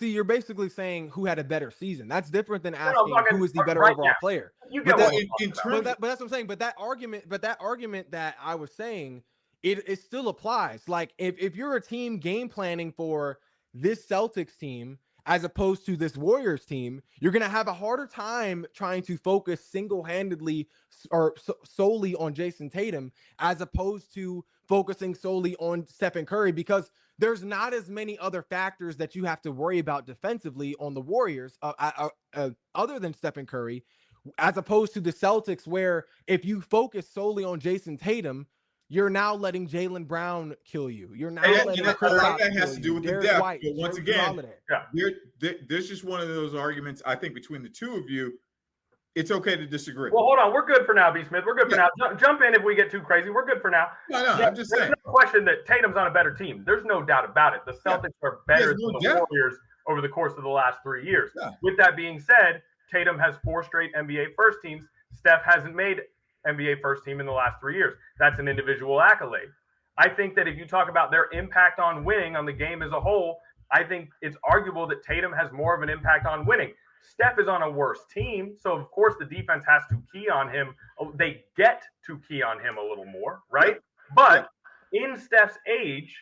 You're basically saying who had a better season. That's different than asking who is the better overall player. But that's what I'm saying. But that argument that I was saying, it still applies. Like if you're a team game planning for this Celtics team as opposed to this Warriors team, you're going to have a harder time trying to focus single-handedly or solely on Jason Tatum as opposed to focusing solely on Stephen Curry, because there's not as many other factors that you have to worry about defensively on the Warriors other than Stephen Curry, as opposed to the Celtics, where if you focus solely on Jason Tatum, you're now letting Jaylen Brown kill you. You're now letting that has to do with the depth. But once again, there's just one of those arguments, I think, between the two of you. It's okay to disagree. Well, hold on. We're good for now, B. Smith. We're good for now. Jump in if we get too crazy. We're good for now. No, I'm just saying. There's no question that Tatum's on a better team. There's no doubt about it. The Celtics are better than the Warriors over the course of the last 3 years. Yeah. With that being said, Tatum has 4 straight NBA first teams. Steph hasn't made NBA first team in the last 3 years. That's an individual accolade. I think that if you talk about their impact on winning on the game as a whole, I think it's arguable that Tatum has more of an impact on winning. Steph is on a worse team, so of course the defense has to key on him. They get to key on him a little more, right? But in Steph's age,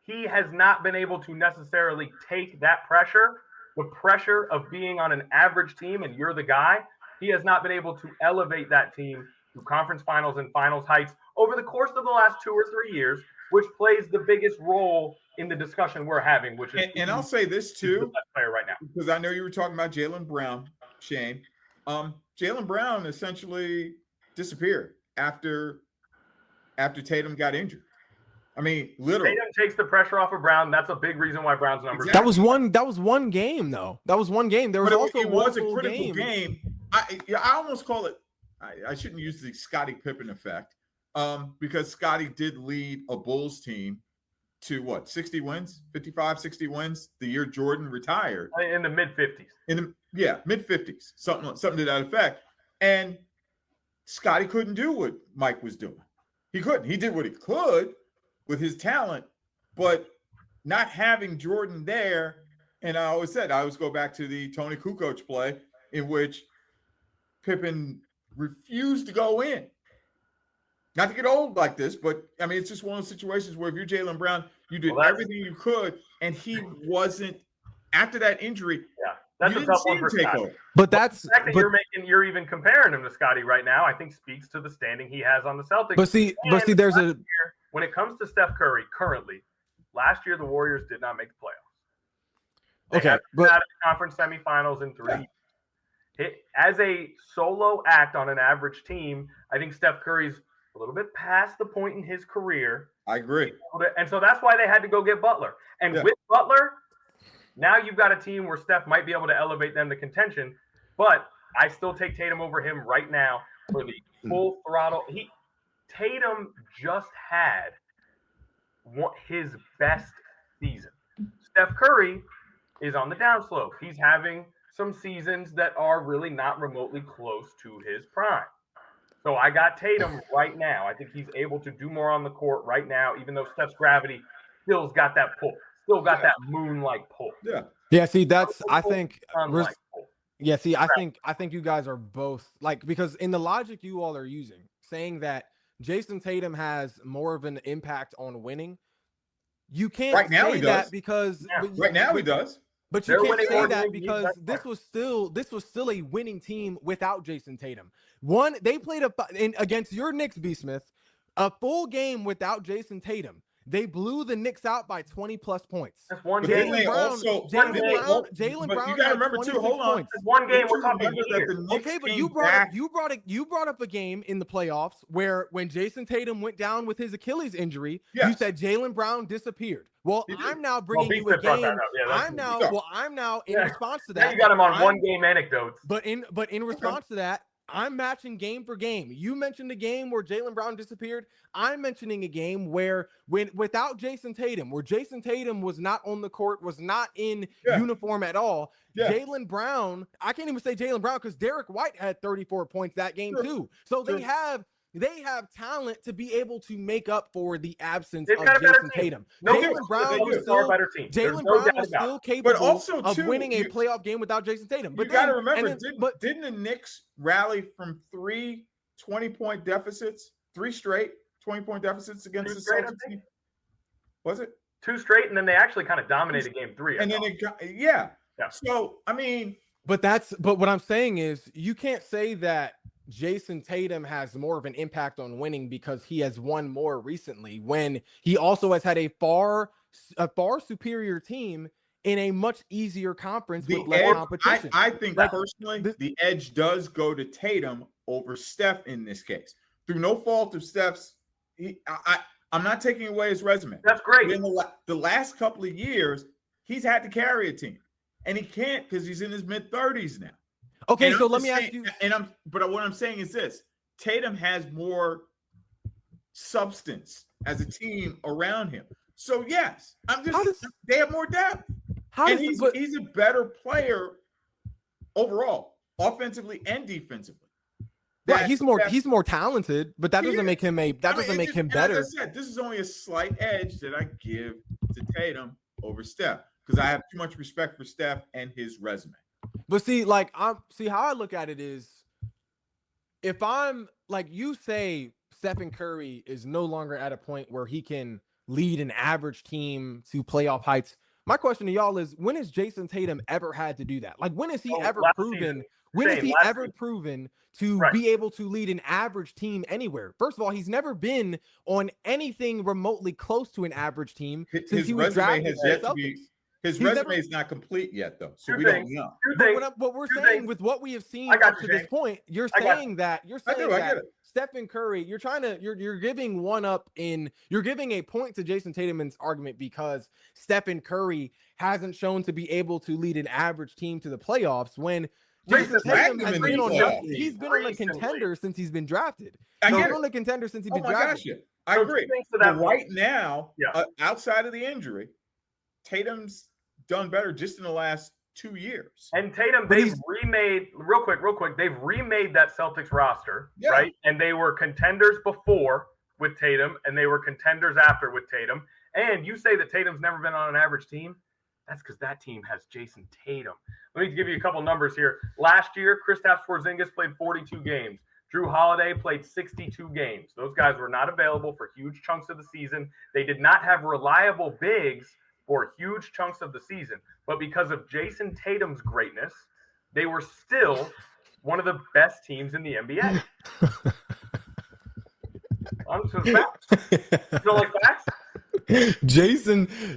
he has not been able to necessarily take that pressure, the pressure of being on an average team and you're the guy. He has not been able to elevate that team to conference finals and finals heights over the course of the last 2 or 3 years, which plays the biggest role in the discussion we're having, which is and I'll say this too, the best player right now, because I know you were talking about Jaylen Brown, Shane. Jaylen Brown essentially disappeared after Tatum got injured. I mean, literally. Tatum takes the pressure off of Brown. That's a big reason why Brown's numbers. Exactly. That was one game though. That was one game. There was also it was a critical game. I almost call it. I shouldn't use the Scottie Pippen effect, because Scottie did lead a Bulls team to 60 wins, 55, 60 wins the year Jordan retired. In the mid-50s. Mid-50s, something to that effect. And Scottie couldn't do what Mike was doing. He couldn't. He did what he could with his talent, but not having Jordan there. And I always go back to the Tony Kukoc play in which Pippen refused to go in. Not to get old like this, but I mean, it's just one of those situations where if you're Jaylen Brown, you did everything you could, and he wasn't. After that injury, that's a tough one for Scottie. But that's the fact that you're even comparing him to Scottie right now, I think speaks to the standing he has on the Celtics. But see, when it comes to Steph Curry currently, last year the Warriors did not make the playoffs. They have been out of the conference semifinals in 3 years. As a solo act on an average team, I think Steph Curry's a little bit past the point in his career. I agree. And so that's why they had to go get Butler. And with Butler, now you've got a team where Steph might be able to elevate them to contention. But I still take Tatum over him right now for the full throttle. Tatum just had his best season. Steph Curry is on the downslope. He's having some seasons that are really not remotely close to his prime. So I got Tatum right now. I think he's able to do more on the court right now, even though Steph's gravity still's got that pull, still got that moon-like pull. Yeah. See, that's I think. Yeah. See, I think you guys are both like, because in the logic you all are using, saying that Jason Tatum has more of an impact on winning, you can't say that because right now he does. But you can't say that because this was still a winning team without Jason Tatum. They played against your Knicks, B. Smith, a full game without Jason Tatum. They blew the Knicks out by 20 plus points. That's one game. Jaylen Brown. You got to remember too. Hold on. That's one game we're talking about here. Okay, but you brought up a game in the playoffs where when Jason Tatum went down with his Achilles injury, you said Jaylen Brown disappeared. Well, I'm now bringing you a game. I'm now in response to that. Now you got him on one game anecdotes. But in response to that, I'm matching game for game. You mentioned a game where Jaylen Brown disappeared. I'm mentioning a game where without Jason Tatum, where Jason Tatum was not on the court, was not in uniform at all. Jaylen Brown, I can't even say Jaylen Brown because Derek White had 34 points that game too. So they have talent to be able to make up for the absence of Jason Tatum. Jaylen Brown was still capable of winning a playoff game without Jason Tatum. But you got to remember, didn't the Knicks rally from 3 20-point deficits, 3 straight 20-point deficits against the Celtics team? Was it 2 straight, and then they actually kind of dominated game 3? And then So I mean, but what I'm saying is you can't say that Jason Tatum has more of an impact on winning because he has won more recently when he also has had a far superior team in a much easier conference with less competition. I think personally, the edge does go to Tatum over Steph in this case. Through no fault of Steph's, I'm not taking away his resume. That's great. In the last couple of years, he's had to carry a team, and he can't because he's in his mid-30s now. Okay, so let me ask you. But what I'm saying is this: Tatum has more substance as a team around him. So yes, they have more depth. He's a better player overall, offensively and defensively. Right, he's more talented, but that doesn't make him better. As I said, this is only a slight edge that I give to Tatum over Steph because I have too much respect for Steph and his resume. But how I look at it is, if I'm like you say, Stephen Curry is no longer at a point where he can lead an average team to playoff heights. My question to y'all is, when has Jason Tatum ever had to do that? Like, when has he ever proven? When has he ever proven to be able to lead an average team anywhere? First of all, he's never been on anything remotely close to an average team since he was drafted. His resume is not complete yet, though, so we don't know. But we're saying with what we have seen up to this point, you're saying that Stephen Curry, you're giving you're giving a point to Jason Tatum's argument because Stephen Curry hasn't shown to be able to lead an average team to the playoffs when Jason Tatum has been on a contender since he's been drafted. He's been on a contender since he's been drafted. I agree. But right now, outside of the injury, Tatum's done better just in the last 2 years. And Tatum, they've remade real quick. They've remade that Celtics roster, right? And they were contenders before with Tatum, and they were contenders after with Tatum. And you say that Tatum's never been on an average team? That's because that team has Jason Tatum. Let me give you a couple numbers here. Last year, Kristaps Porzingis played 42 games. Drew Holiday played 62 games. Those guys were not available for huge chunks of the season. They did not have reliable bigs for huge chunks of the season. But because of Jason Tatum's greatness, they were still one of the best teams in the NBA. I'm just facts. You don't like facts?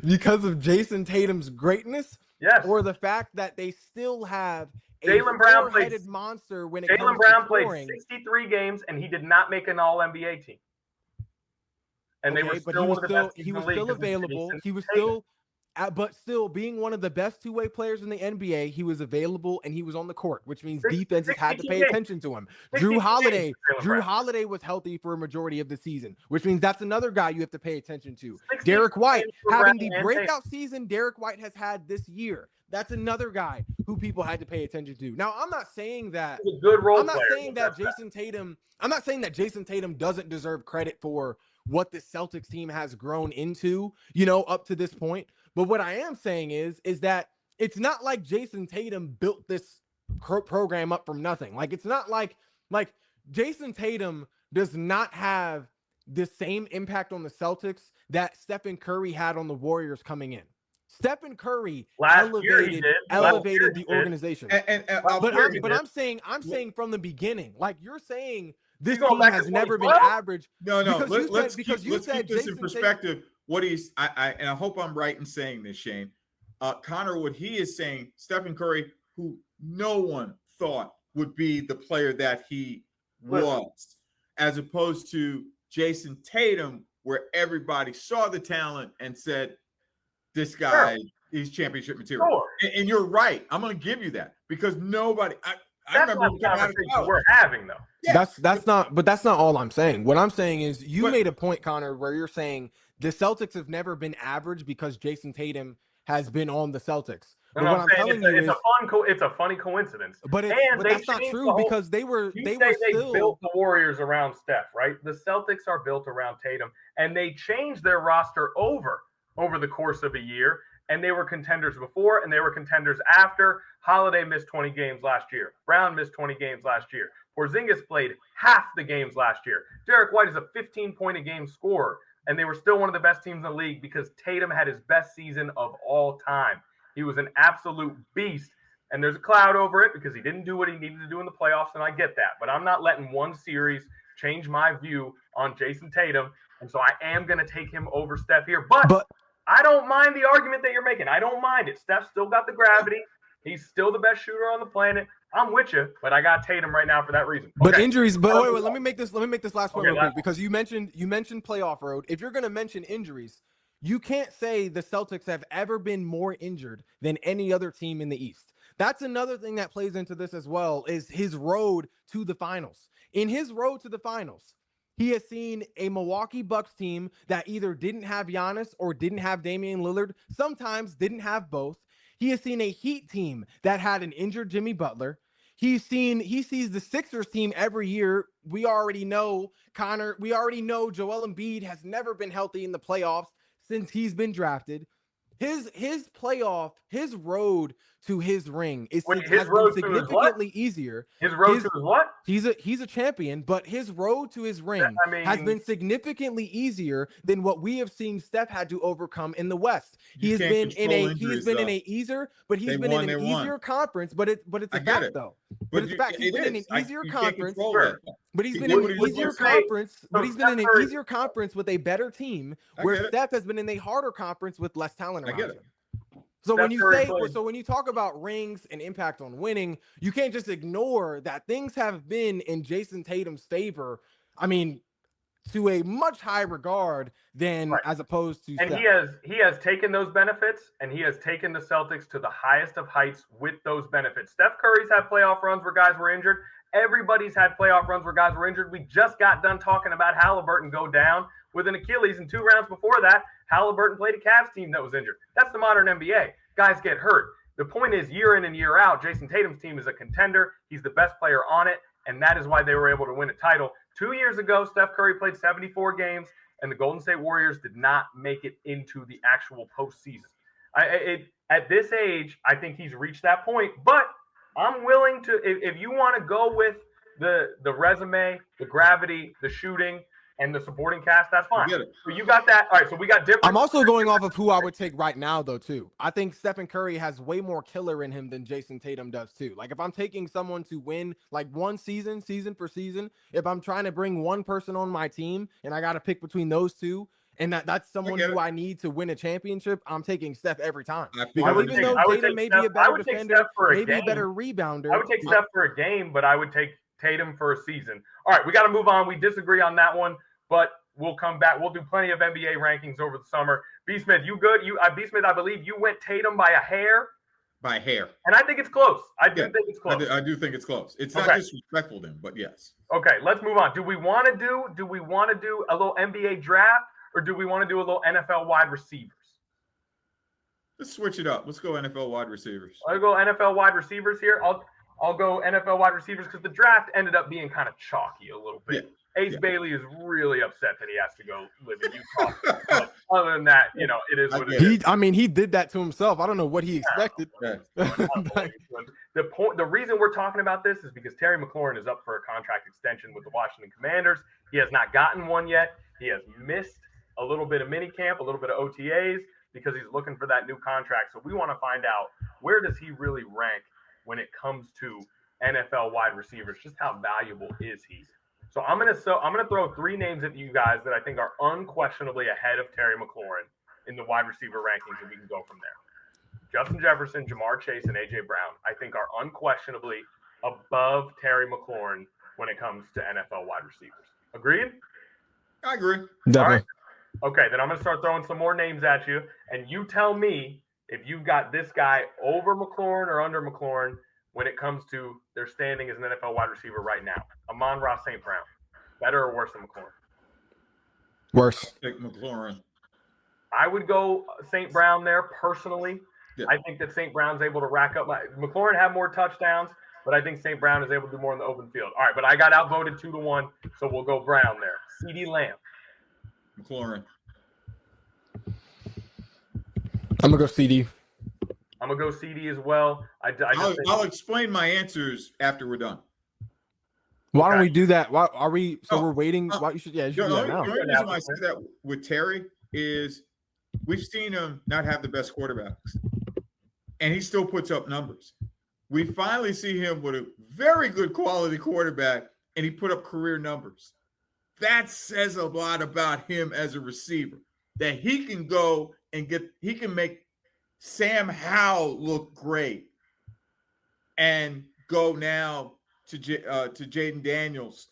Because of Jason Tatum's greatness, Yes. or the fact that they still have a Jaylen Brown played four-headed monster when it Jaylen comes Brown to played scoring. 63 games, and he did not make an All-NBA team. And they were But still one of the best teams he in the was league. still available. He was still, but still being one of the best two-way players in the NBA, he was available and he was on the court, which means defenses had to pay attention to him. Drew Holiday was healthy for a majority of the season, which means that's another guy you have to pay attention to. Derek White having the breakout season Derek White has had this year. That's another guy who people had to pay attention to. Now, I'm not saying that He's a good role I'm not player, saying that Jason Tatum. I'm not saying that Jason Tatum doesn't deserve credit for what the Celtics team has grown into, up to this point. But what I am saying is that it's not like Jason Tatum built this program up from nothing. Like, it's not like Jason Tatum does not have the same impact on the Celtics that Stephen Curry had on the Warriors coming in. Stephen Curry elevated the organization. But I'm saying from the beginning, like you're saying, this team has never been average. No. Let's keep this in perspective. I hope I'm right in saying this, Shane. Connor, what he is saying, Stephen Curry, who no one thought would be the player that he was, as opposed to Jason Tatum, where everybody saw the talent and said, this guy is championship material. Sure. And you're right. I'm going to give you that because nobody. I remember the conversation we're having, though. Yeah. That's not all I'm saying. What I'm saying is you made a point, Connor, where you're saying the Celtics have never been average because Jason Tatum has been on the Celtics. But what I'm telling you is it's a funny coincidence. But that's not true because they were built the Warriors around Steph, right? The Celtics are built around Tatum, and they changed their roster over the course of a year, and they were contenders before, and they were contenders after. Holiday missed 20 games last year. Brown missed 20 games last year. Porzingis played half the games last year. Derek White is a 15-point-a-game scorer, and they were still one of the best teams in the league because Tatum had his best season of all time. He was an absolute beast, and there's a cloud over it because he didn't do what he needed to do in the playoffs, and I get that. But I'm not letting one series change my view on Jason Tatum, and so I am going to take him over Steph here. But I don't mind the argument that you're making. I don't mind it. Steph's still got the gravity. He's still the best shooter on the planet. I'm with you, but I got Tatum right now for that reason. But injuries. But wait. Let me make this last point real quick because you mentioned playoff road. If you're going to mention injuries, you can't say the Celtics have ever been more injured than any other team in the East. That's another thing that plays into this as well is his road to the finals. In his road to the finals, he has seen a Milwaukee Bucks team that either didn't have Giannis or didn't have Damian Lillard, sometimes didn't have both. He has seen a Heat team that had an injured Jimmy Butler. He sees the Sixers team every year. We already know, Connor, Joel Embiid has never been healthy in the playoffs since he's been drafted. His road to his ring has been significantly easier. His road to his what? He's a champion, but his road to his ring has been significantly easier than what we have seen Steph had to overcome in the West. He's been in an easier conference, but it's a fact though. But it's a fact. He's been in an easier conference. But he's been in an easier conference. But he's been in an easier conference with a better team, where Steph has been in a harder conference with less talent around him. So when you talk about rings and impact on winning, you can't just ignore that things have been in Jason Tatum's favor. I mean, to a much higher regard than as opposed to. And Steph. he has taken those benefits, and he has taken the Celtics to the highest of heights with those benefits. Steph Curry's had playoff runs where guys were injured. Everybody's had playoff runs where guys were injured. We just got done talking about Halliburton go down with an Achilles, and 2 rounds before that, Halliburton played a Cavs team that was injured. That's the modern NBA. Guys get hurt. The point is, year in and year out, Jason Tatum's team is a contender. He's the best player on it, and that is why they were able to win a title. 2 years ago, Steph Curry played 74 games, and the Golden State Warriors did not make it into the actual postseason. At this age, I think he's reached that point, but I'm willing to, if you want to go with the resume, the gravity, the shooting, and the supporting cast, that's fine. So you got that. All right, so we got different. I'm also going off of who I would take right now, though, too. I think Stephen Curry has way more killer in him than Jason Tatum does, too. Like, if I'm taking someone to win, like, one season for season, if I'm trying to bring one person on my team and I got to pick between those two, and that's someone get who it. I need to win a championship, I'm taking Steph every time. I Because would even take- though I would Tatum take may Steph- be a I better would take defender, Steph for a maybe a game. better rebounder. I would take Steph for a game, but I would take Tatum for a season. All right, we got to move on. We disagree on that one, but we'll come back. We'll do plenty of NBA rankings over the summer. B. Smith, you good? B. Smith, I believe you went Tatum by a hair. By hair. And I think it's close. I do think it's close. I do think it's close. It's Okay. not disrespectful then, but yes. Okay, let's move on. Do we want to do a little NBA draft, or do we want to do a little NFL wide receivers? Let's switch it up. Let's go NFL wide receivers. I'll go NFL wide receivers here. I'll go NFL wide receivers because the draft ended up being kind of chalky a little bit. Ace Bailey is really upset that he has to go live in Utah. But other than that, it is what it is. He did that to himself. I don't know what he expected. The reason we're talking about this is because Terry McLaurin is up for a contract extension with the Washington Commanders. He has not gotten one yet. He has missed a little bit of minicamp, a little bit of OTAs because he's looking for that new contract. So we want to find out, where does he really rank when it comes to NFL wide receivers? Just how valuable is he? So I'm gonna throw three names at you guys that I think are unquestionably ahead of Terry McLaurin in the wide receiver rankings, and we can go from there. Justin Jefferson, Jamar Chase, and A.J. Brown, I think, are unquestionably above Terry McLaurin when it comes to NFL wide receivers. Agreed? I agree. Definitely. All right. Okay, then I'm going to start throwing some more names at you, and you tell me if you've got this guy over McLaurin or under McLaurin when it comes to their standing as an NFL wide receiver right now. Amon-Ra St. Brown, better or worse than McLaurin? Worse. Take McLaurin. I would go St. Brown there personally. Yeah. I think that St. Brown's able to rack up. McLaurin had more touchdowns, but I think St. Brown is able to do more in the open field. All right, but I got outvoted 2-1, so we'll go Brown there. CeeDee Lamb. McLaurin. I'm going to go CD. I'm going to go CD as well. I'll explain my answers after we're done. Why don't we do that? Why are we? So we're waiting. Why you should? Yeah, you should The do that only now. reason why I say that with Terry is we've seen him not have the best quarterbacks, and he still puts up numbers. We finally see him with a very good quality quarterback, and he put up career numbers. That says a lot about him as a receiver, that he can go and he can make Sam Howell look great and go now to Jaden Daniels.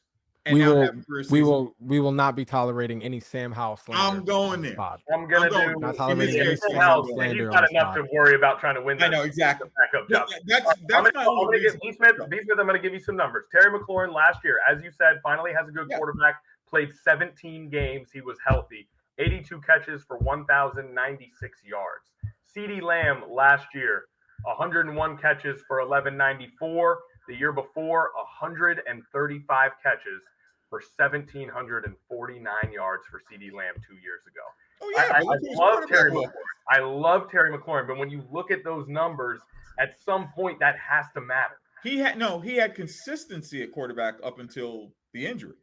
And we will not be tolerating any Sam Howell slander. I'm going there. I'm going to do not tolerating any Sam Sam Howell Howell slander. He's on got this enough pod. to worry about trying to win. I know exactly. Backup job. That's I'm my going only to give reason. B. Smith. I'm going to give you some numbers. Terry McLaurin last year, as you said, finally has a good quarterback. Played 17 games. He was healthy. 82 catches for 1,096 yards. CeeDee Lamb last year, 101 catches for 1,194. The year before, 135 catches for 1,749 yards for CeeDee Lamb 2 years ago. Oh, yeah. I love Terry McLaurin. I love Terry McLaurin, but when you look at those numbers, at some point that has to matter. He had consistency at quarterback up until the injury.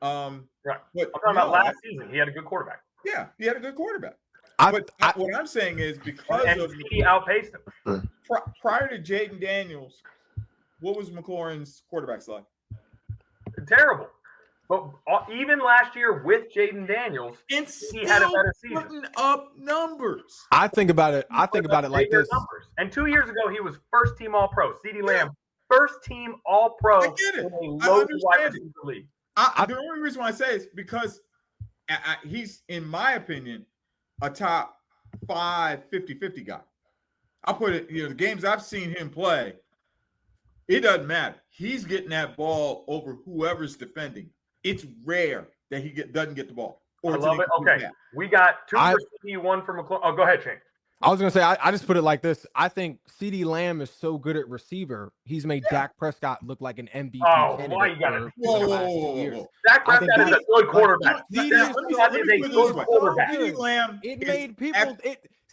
Right. But I'm talking about last season. He had a good quarterback. Yeah, he had a good quarterback. What I'm saying is because and he outpaced him. Prior to Jaden Daniels, what was McLaurin's quarterbacks like? Terrible. But even last year with Jaden Daniels, he had a better season. Putting up numbers. I think about it like this. Numbers. And 2 years ago, he was first team All-Pro. CeeDee Lamb, first team All-Pro. I get it. In a low wide receiver league. The only reason why I say is because he's, in my opinion, a top 5 50-50 guy. I'll put it, the games I've seen him play, it doesn't matter. He's getting that ball over whoever's defending. It's rare that he doesn't get the ball. I love it. Okay. We got 2 for CeeDee, 1 for McLaurin. Oh, go ahead, Shane. I was going to say, I just put it like this. I think CeeDee Lamb is so good at receiver, he's made Dak Prescott look like an MVP candidate. Why you got it? Whoa. Dak Prescott is a good quarterback.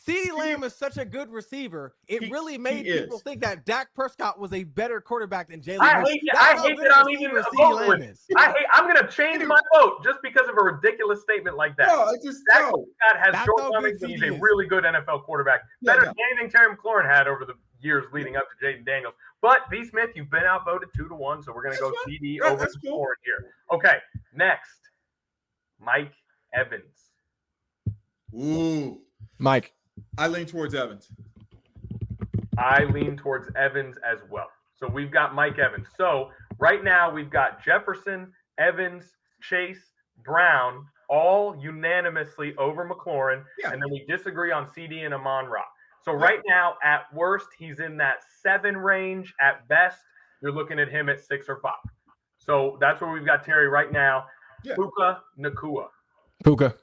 CeeDee Lamb is such a good receiver. It really made people think that Dak Prescott was a better quarterback than Jalen Hurts. I hate that I'm even voting with it. I'm going to change my vote just because of a ridiculous statement like that. No, Dak Prescott has shortcomings, and he's a really good NFL quarterback. Better than anything Terry McLaurin had over the years leading up to Jaden Daniels. But B. Smith, you've been outvoted 2-1, so we're going to go CD over McLaurin here. Okay, next, Mike Evans. Ooh. Mike. I lean towards Evans. I lean towards Evans as well. So we've got Mike Evans. So right now we've got Jefferson, Evans, Chase, Brown, all unanimously over McLaurin, Yeah. and then we disagree on CD and Amon-Ra. So right now, at worst, he's in that 7 range. At best, you're looking at him at 6 or 5. So that's where we've got Terry right now. Yeah. Puka Nacua. Puka.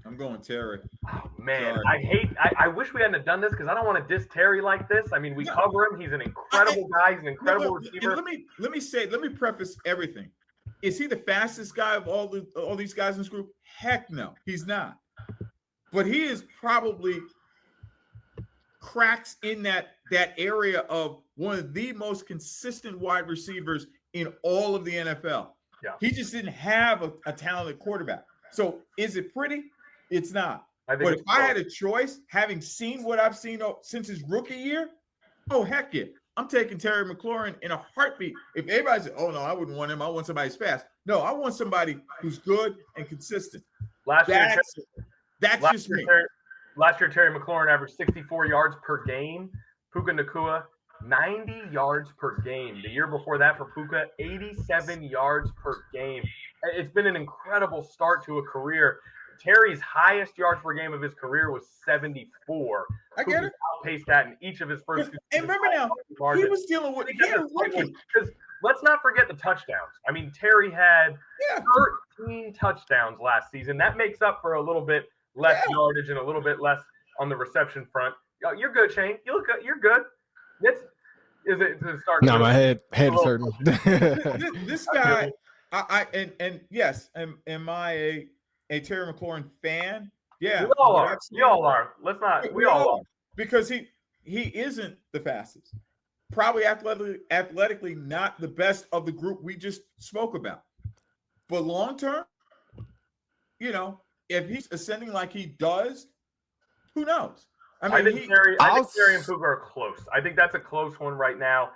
I'm going Terry. Oh, man, Sorry. I wish we hadn't done this because I don't want to diss Terry like this. I mean, we cover him. He's an incredible guy. He's an incredible receiver. Let me preface everything. Is he the fastest guy of all these guys in this group? Heck no, he's not. But he is probably cracks in that area of one of the most consistent wide receivers in all of the NFL. Yeah. He just didn't have a talented quarterback. So is it pretty? It's not. But if I had a choice, having seen what I've seen since his rookie year, oh, heck yeah. I'm taking Terry McLaurin in a heartbeat. If everybody says, oh, no, I wouldn't want him. I want somebody who's fast. No, I want somebody who's good and consistent. That's just me. Last year, Terry McLaurin averaged 64 yards per game. Puka Nacua, 90 yards per game. The year before that for Puka, 87 yards per game. It's been an incredible start to a career. Terry's highest yards per game of his career was 74. I get it. Outpaced that in each of his first two seasons. And remember now, he was dealing with because let's not forget the touchdowns. I mean, Terry had 13 touchdowns last season. That makes up for a little bit less yardage and a little bit less on the reception front. You're good, Shane. You look good. You're good. Is it to start? No, my head is hurting. This guy, yes, am I a Terry McLaurin fan? Yeah, we all are. We all are. Let's not. We all are because he isn't the fastest. Probably athletically not the best of the group we just spoke about. But long term, if he's ascending like he does, who knows? I think Terry and Puka are close. I think that's a close one right now.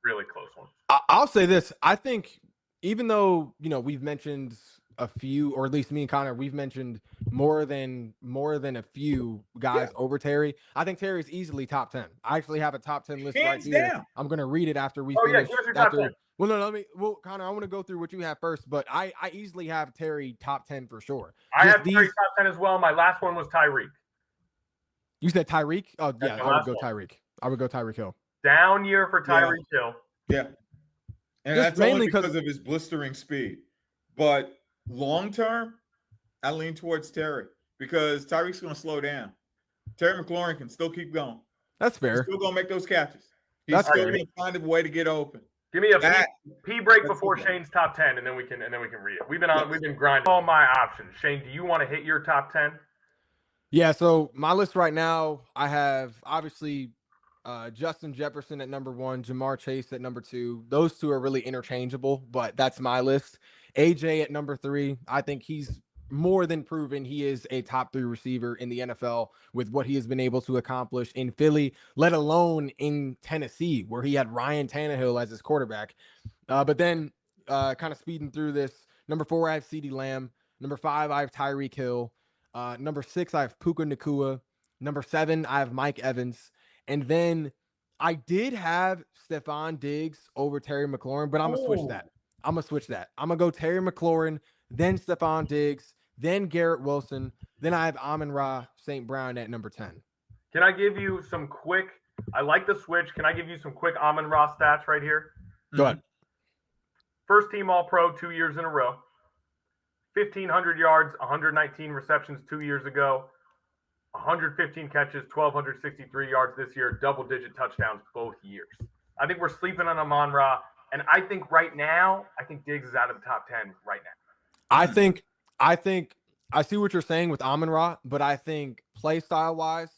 Really close one. I'll say this. I think even though, we've mentioned a few, or at least me and Connor, we've mentioned more than a few guys over Terry. I think Terry's easily top 10. I actually have a top 10 list right here. Down. I'm going to read it after we Yeah, finish. give us your top 10. Well, no, Connor, I want to go through what you have first, but I easily have Terry top 10 for sure. I have Terry top 10 as well. My last one was Tyreek. You said Tyreek? Oh, yeah, I would go Tyreek. I would go Tyreek Hill. Down year for Tyreek Hill. Yeah. And that's mainly because of his blistering speed. But long term, I lean towards Terry because Tyreek's going to slow down. Terry McLaurin can still keep going. That's fair. He's still going to make those catches. He's still going to find a way to get open. Give me a P break before Shane's top 10, and then we can read it. We've been grinding all my options. Shane, do you want to hit your top 10? Yeah. So my list right now, I have obviously Justin Jefferson at number 1, Jamar Chase at number 2. Those two are really interchangeable, but that's my list. AJ at number 3. I think he's more than proven he is a top 3 receiver in the NFL with what he has been able to accomplish in Philly, let alone in Tennessee, where he had Ryan Tannehill as his quarterback. But then kind of speeding through this, number 4, I have CeeDee Lamb. Number 5, I have Tyreek Hill. Number 6, I have Puka Nacua. Number 7, I have Mike Evans. And then I did have Stephon Diggs over Terry McLaurin, but I'm going to switch that. I'm going to go Terry McLaurin, then Stephon Diggs, then Garrett Wilson. Then I have Amon-Ra St. Brown at number 10. Can I give you some quick – I like the switch. Can I give you some quick Amon-Ra stats right here? Go ahead. First team All-Pro 2 years in a row. 1,500 yards, 119 receptions 2 years ago. 115 catches, 1,263 yards this year, double-digit touchdowns both years. I think we're sleeping on Amon-Ra, and I think right now, Diggs is out of the top 10 right now. I think I see what you're saying with Amon-Ra, but I think play style-wise,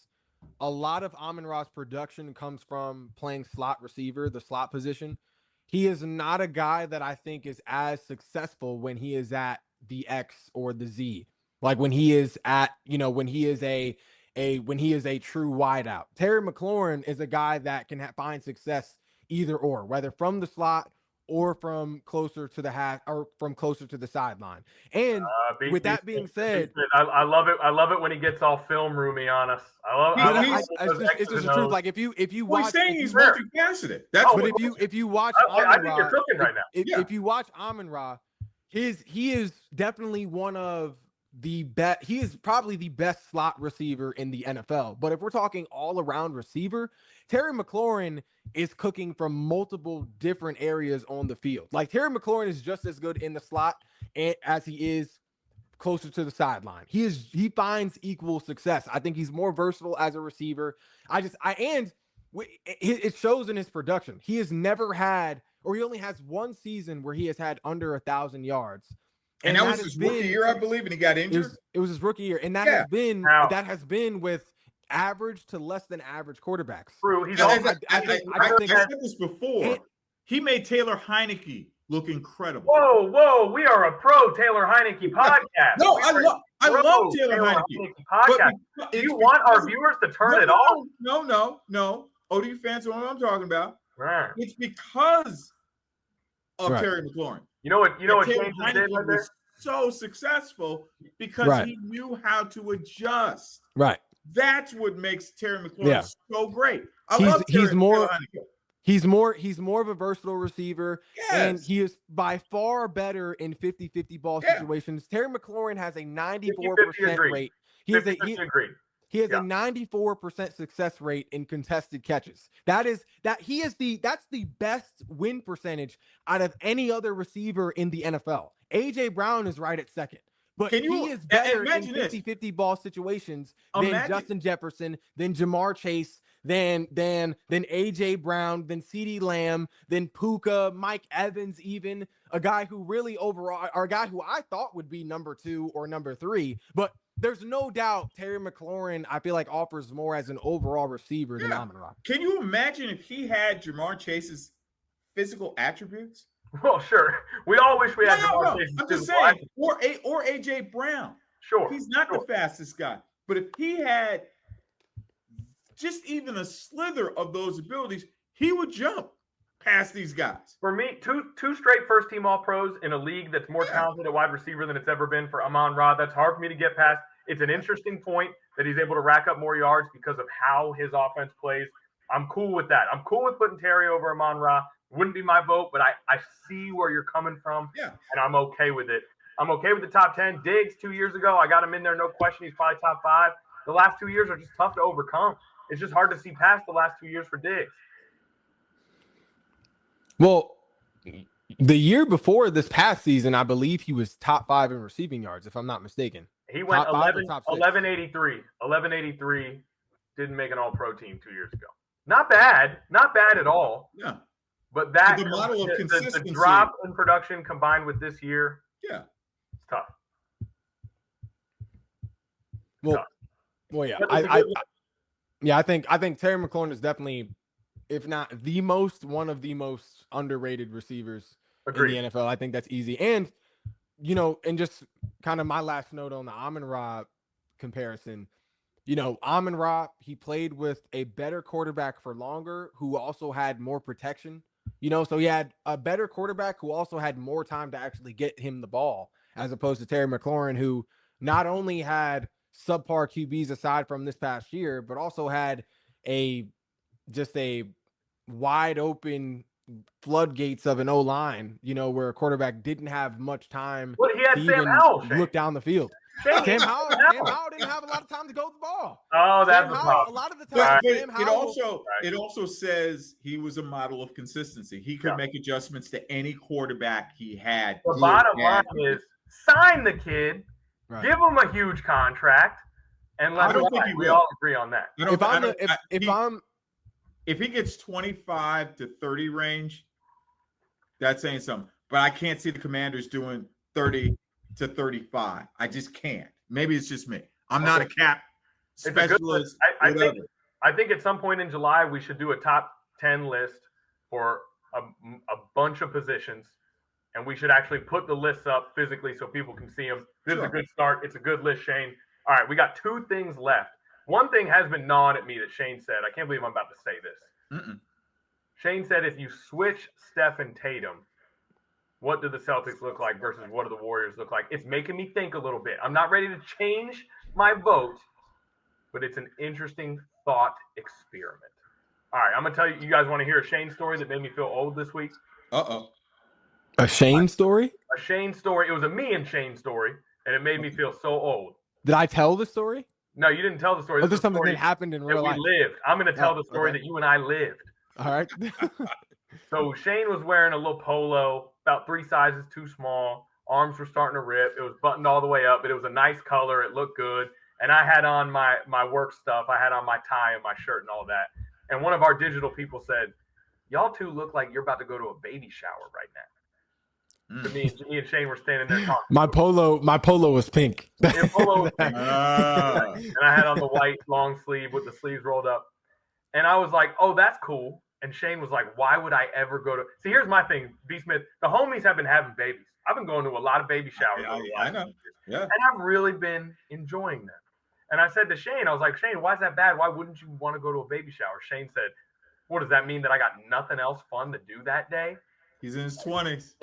a lot of Amon-Ra's production comes from playing slot receiver, the slot position. He is not a guy that I think is as successful when he is at the X or the Z. Like when he is at, when he is a true wideout. Terry McLaurin is a guy that can find success either or, whether from the slot or from closer to the sideline. And with that being said, I love it. I love it when he gets all film roomy on us. It's just the truth. Like if you watch, he's saying he's multifaceted. That's but if you watch, I think you're cooking right now. If you watch Amon-Ra, he is definitely one of the best. He is probably the best slot receiver in the NFL. But if we're talking all around receiver, Terry McLaurin is cooking from multiple different areas on the field. Like Terry McLaurin is just as good in the slot as he is closer to the sideline. He finds equal success. I think he's more versatile as a receiver. It shows in his production. He has never had, or he only has one season where he has had under 1,000 yards. And that was his rookie year, I believe, and he got injured. It was his rookie year, and that has been with average to less than average quarterbacks. True. I said this before. He made Taylor Heineke look incredible. Whoa! We are a pro Taylor Heineke podcast. No, I love Taylor Heineke podcast. Do you want our viewers to turn it off? No. ODU fans know what I'm talking about. Right. It's because of Terry McLaurin. You know what Taylor Heineke was so successful because he knew how to adjust. Right. That's what makes Terry McLaurin so great. I love Taylor Heineke. He's more of a versatile receiver, and he is by far better in 50-50 ball situations. Terry McLaurin has a 94% rate. He has a 94% success rate in contested catches. That's the best win percentage out of any other receiver in the NFL. AJ Brown is right at second. But he is better in 50-50 ball situations than Justin Jefferson, than Jamar Chase, than AJ Brown, than CeeDee Lamb, than Puka, Mike Evans, even a guy who really overall, or a guy who I thought would be number 2 or number 3. But there's no doubt Terry McLaurin, I feel like, offers more as an overall receiver than Amon-Ra. Can you imagine if he had Jamar Chase's physical attributes? Well, sure. We all wish we had Jamar Chase's I'm just saying, or AJ Brown. Sure. He's not the fastest guy. But if he had just even a slither of those abilities, he would jump past these guys. For me, two straight first-team All-Pros in a league that's more talented at wide receiver than it's ever been for Amon-Ra. That's hard for me to get past. It's an interesting point that he's able to rack up more yards because of how his offense plays. I'm cool with that. I'm cool with putting Terry over Amon-Ra. Wouldn't be my vote, but I see where you're coming from, and I'm okay with it. I'm okay with the top 10. Diggs 2 years ago, I got him in there, no question. He's probably top 5. The last 2 years are just tough to overcome. It's just hard to see past the last 2 years for Diggs. Well, the year before this past season, I believe he was top 5 in receiving yards, if I'm not mistaken. He went 1183. 1183. Didn't make an all-pro team 2 years ago. Not bad at all. Yeah. But that the model of consistency, the drop in production combined with this year, it's tough. I think Terry McLaurin is definitely, if not the most, one of the most underrated receivers in the NFL. I think that's easy. And and just kind of my last note on the Amon-Ra comparison. Amon-Ra, he played with a better quarterback for longer, who also had more protection. So he had a better quarterback who also had more time to actually get him the ball, as opposed to Terry McLaurin, who not only had subpar QBs aside from this past year, but also had a wide open floodgates of an O-line, where a quarterback didn't have much time to even look down the field. Sam Howell didn't have a lot of time to go with the ball. Oh, that's the problem. A lot of the time, it also says he was a model of consistency. He could make adjustments to any quarterback he had. The bottom line is sign the kid, give him a huge contract, and let him play. We all agree on that. If he gets 25 to 30 range, that's saying something. But I can't see the Commanders doing 30 to 35. I just can't. Maybe it's just me. I'm not a cap specialist. I think at some point in July we should do a top 10 list for a bunch of positions, and we should actually put the lists up physically so people can see them. This is a good start. It's a good list, Shane. All right, we got 2 things left. One thing has been gnawing at me that Shane said. I can't believe I'm about to say this. Shane said if you switch Steph and Tatum, What do the Celtics look like versus what do the Warriors look like? It's making me think a little bit. I'm not ready to change my vote, but it's an interesting thought experiment. All right, I'm going to tell you, you guys want to hear a Shane story that made me feel old this week? Uh-oh. A Shane story? A Shane story. It was a me and Shane story, and it made me feel so old. Did I tell the story? No, you didn't tell the story. Or is this something that happened in real we life? lived. I'm going to tell the story okay. that you and I lived. All right. So Shane was wearing a little polo, about 3 sizes too small. Arms were starting to rip. It was buttoned all the way up, but it was a nice color. It looked good. And I had on my work stuff. I had on my tie and my shirt and all that. And one of our digital people said, y'all two look like you're about to go to a baby shower right now. So me and Shane were standing there talking. My polo was pink. Your polo was pink. And I had on the white long sleeve with the sleeves rolled up. And I was like, oh, that's cool. And Shane was like, why would I ever go to – see, here's my thing, B. Smith. The homies have been having babies. I've been going to a lot of baby showers. I know. Yeah. And I've really been enjoying them. And I said to Shane, I was like, Shane, why is that bad? Why wouldn't you want to go to a baby shower? Shane said, what does that mean, that I got nothing else fun to do that day? He's in his 20s.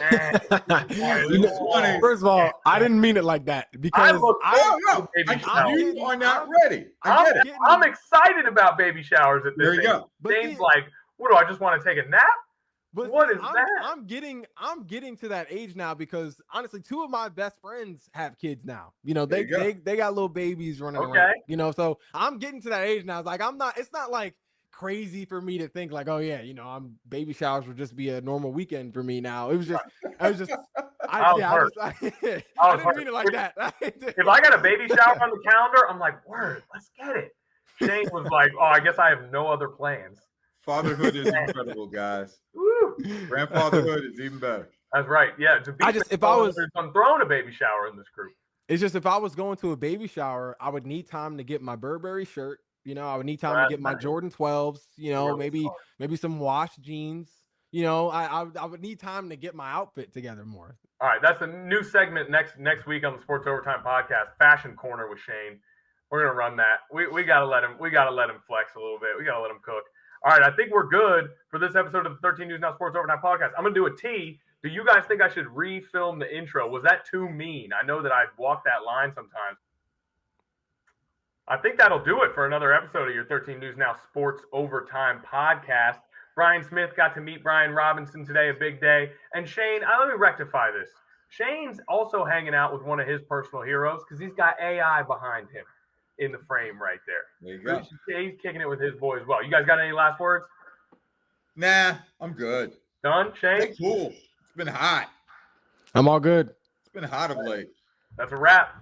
First of all, I didn't mean it like that because you are not ready. I get it. I'm excited about baby showers at this There you go. Shane's like, what do I just want to take a nap? But what is that? I'm getting to that age now because honestly, 2 of my best friends have kids now. You know, they got little babies running around. You know, so I'm getting to that age now. It's like it's not like crazy for me to think like, oh yeah, you know, baby showers would just be a normal weekend for me now. I didn't mean it like that. If I got a baby shower on the calendar, I'm like, word, let's get it. Shane was like, oh, I guess I have no other plans. Fatherhood is incredible, guys. Woo. Grandfatherhood is even better. That's right. Yeah. If I was throwing a baby shower in this group. It's just if I was going to a baby shower, I would need time to get my Burberry shirt. You know, I would need time to get my Jordan 12s. You know, maybe some wash jeans. You know, I would need time to get my outfit together more. All right, that's a new segment next week on the Sports Overtime podcast, Fashion Corner with Shane. We're gonna run that. We gotta let him flex a little bit. We gotta let him cook. All right, I think we're good for this episode of the 13 News Now Sports Overtime podcast. I'm going to do a T. Do you guys think I should refilm the intro? Was that too mean? I know that I walk that line sometimes. I think that'll do it for another episode of your 13 News Now Sports Overtime podcast. Brian Smith got to meet Brian Robinson today, a big day. And Shane, let me rectify this. Shane's also hanging out with one of his personal heroes because he's got AI behind him in the frame right there. There you go. He's kicking it with his boy as well. You guys got any last words? Nah, I'm good. Done, Shane? It's cool. It's been hot. I'm all good. It's been hot of late. That's a wrap.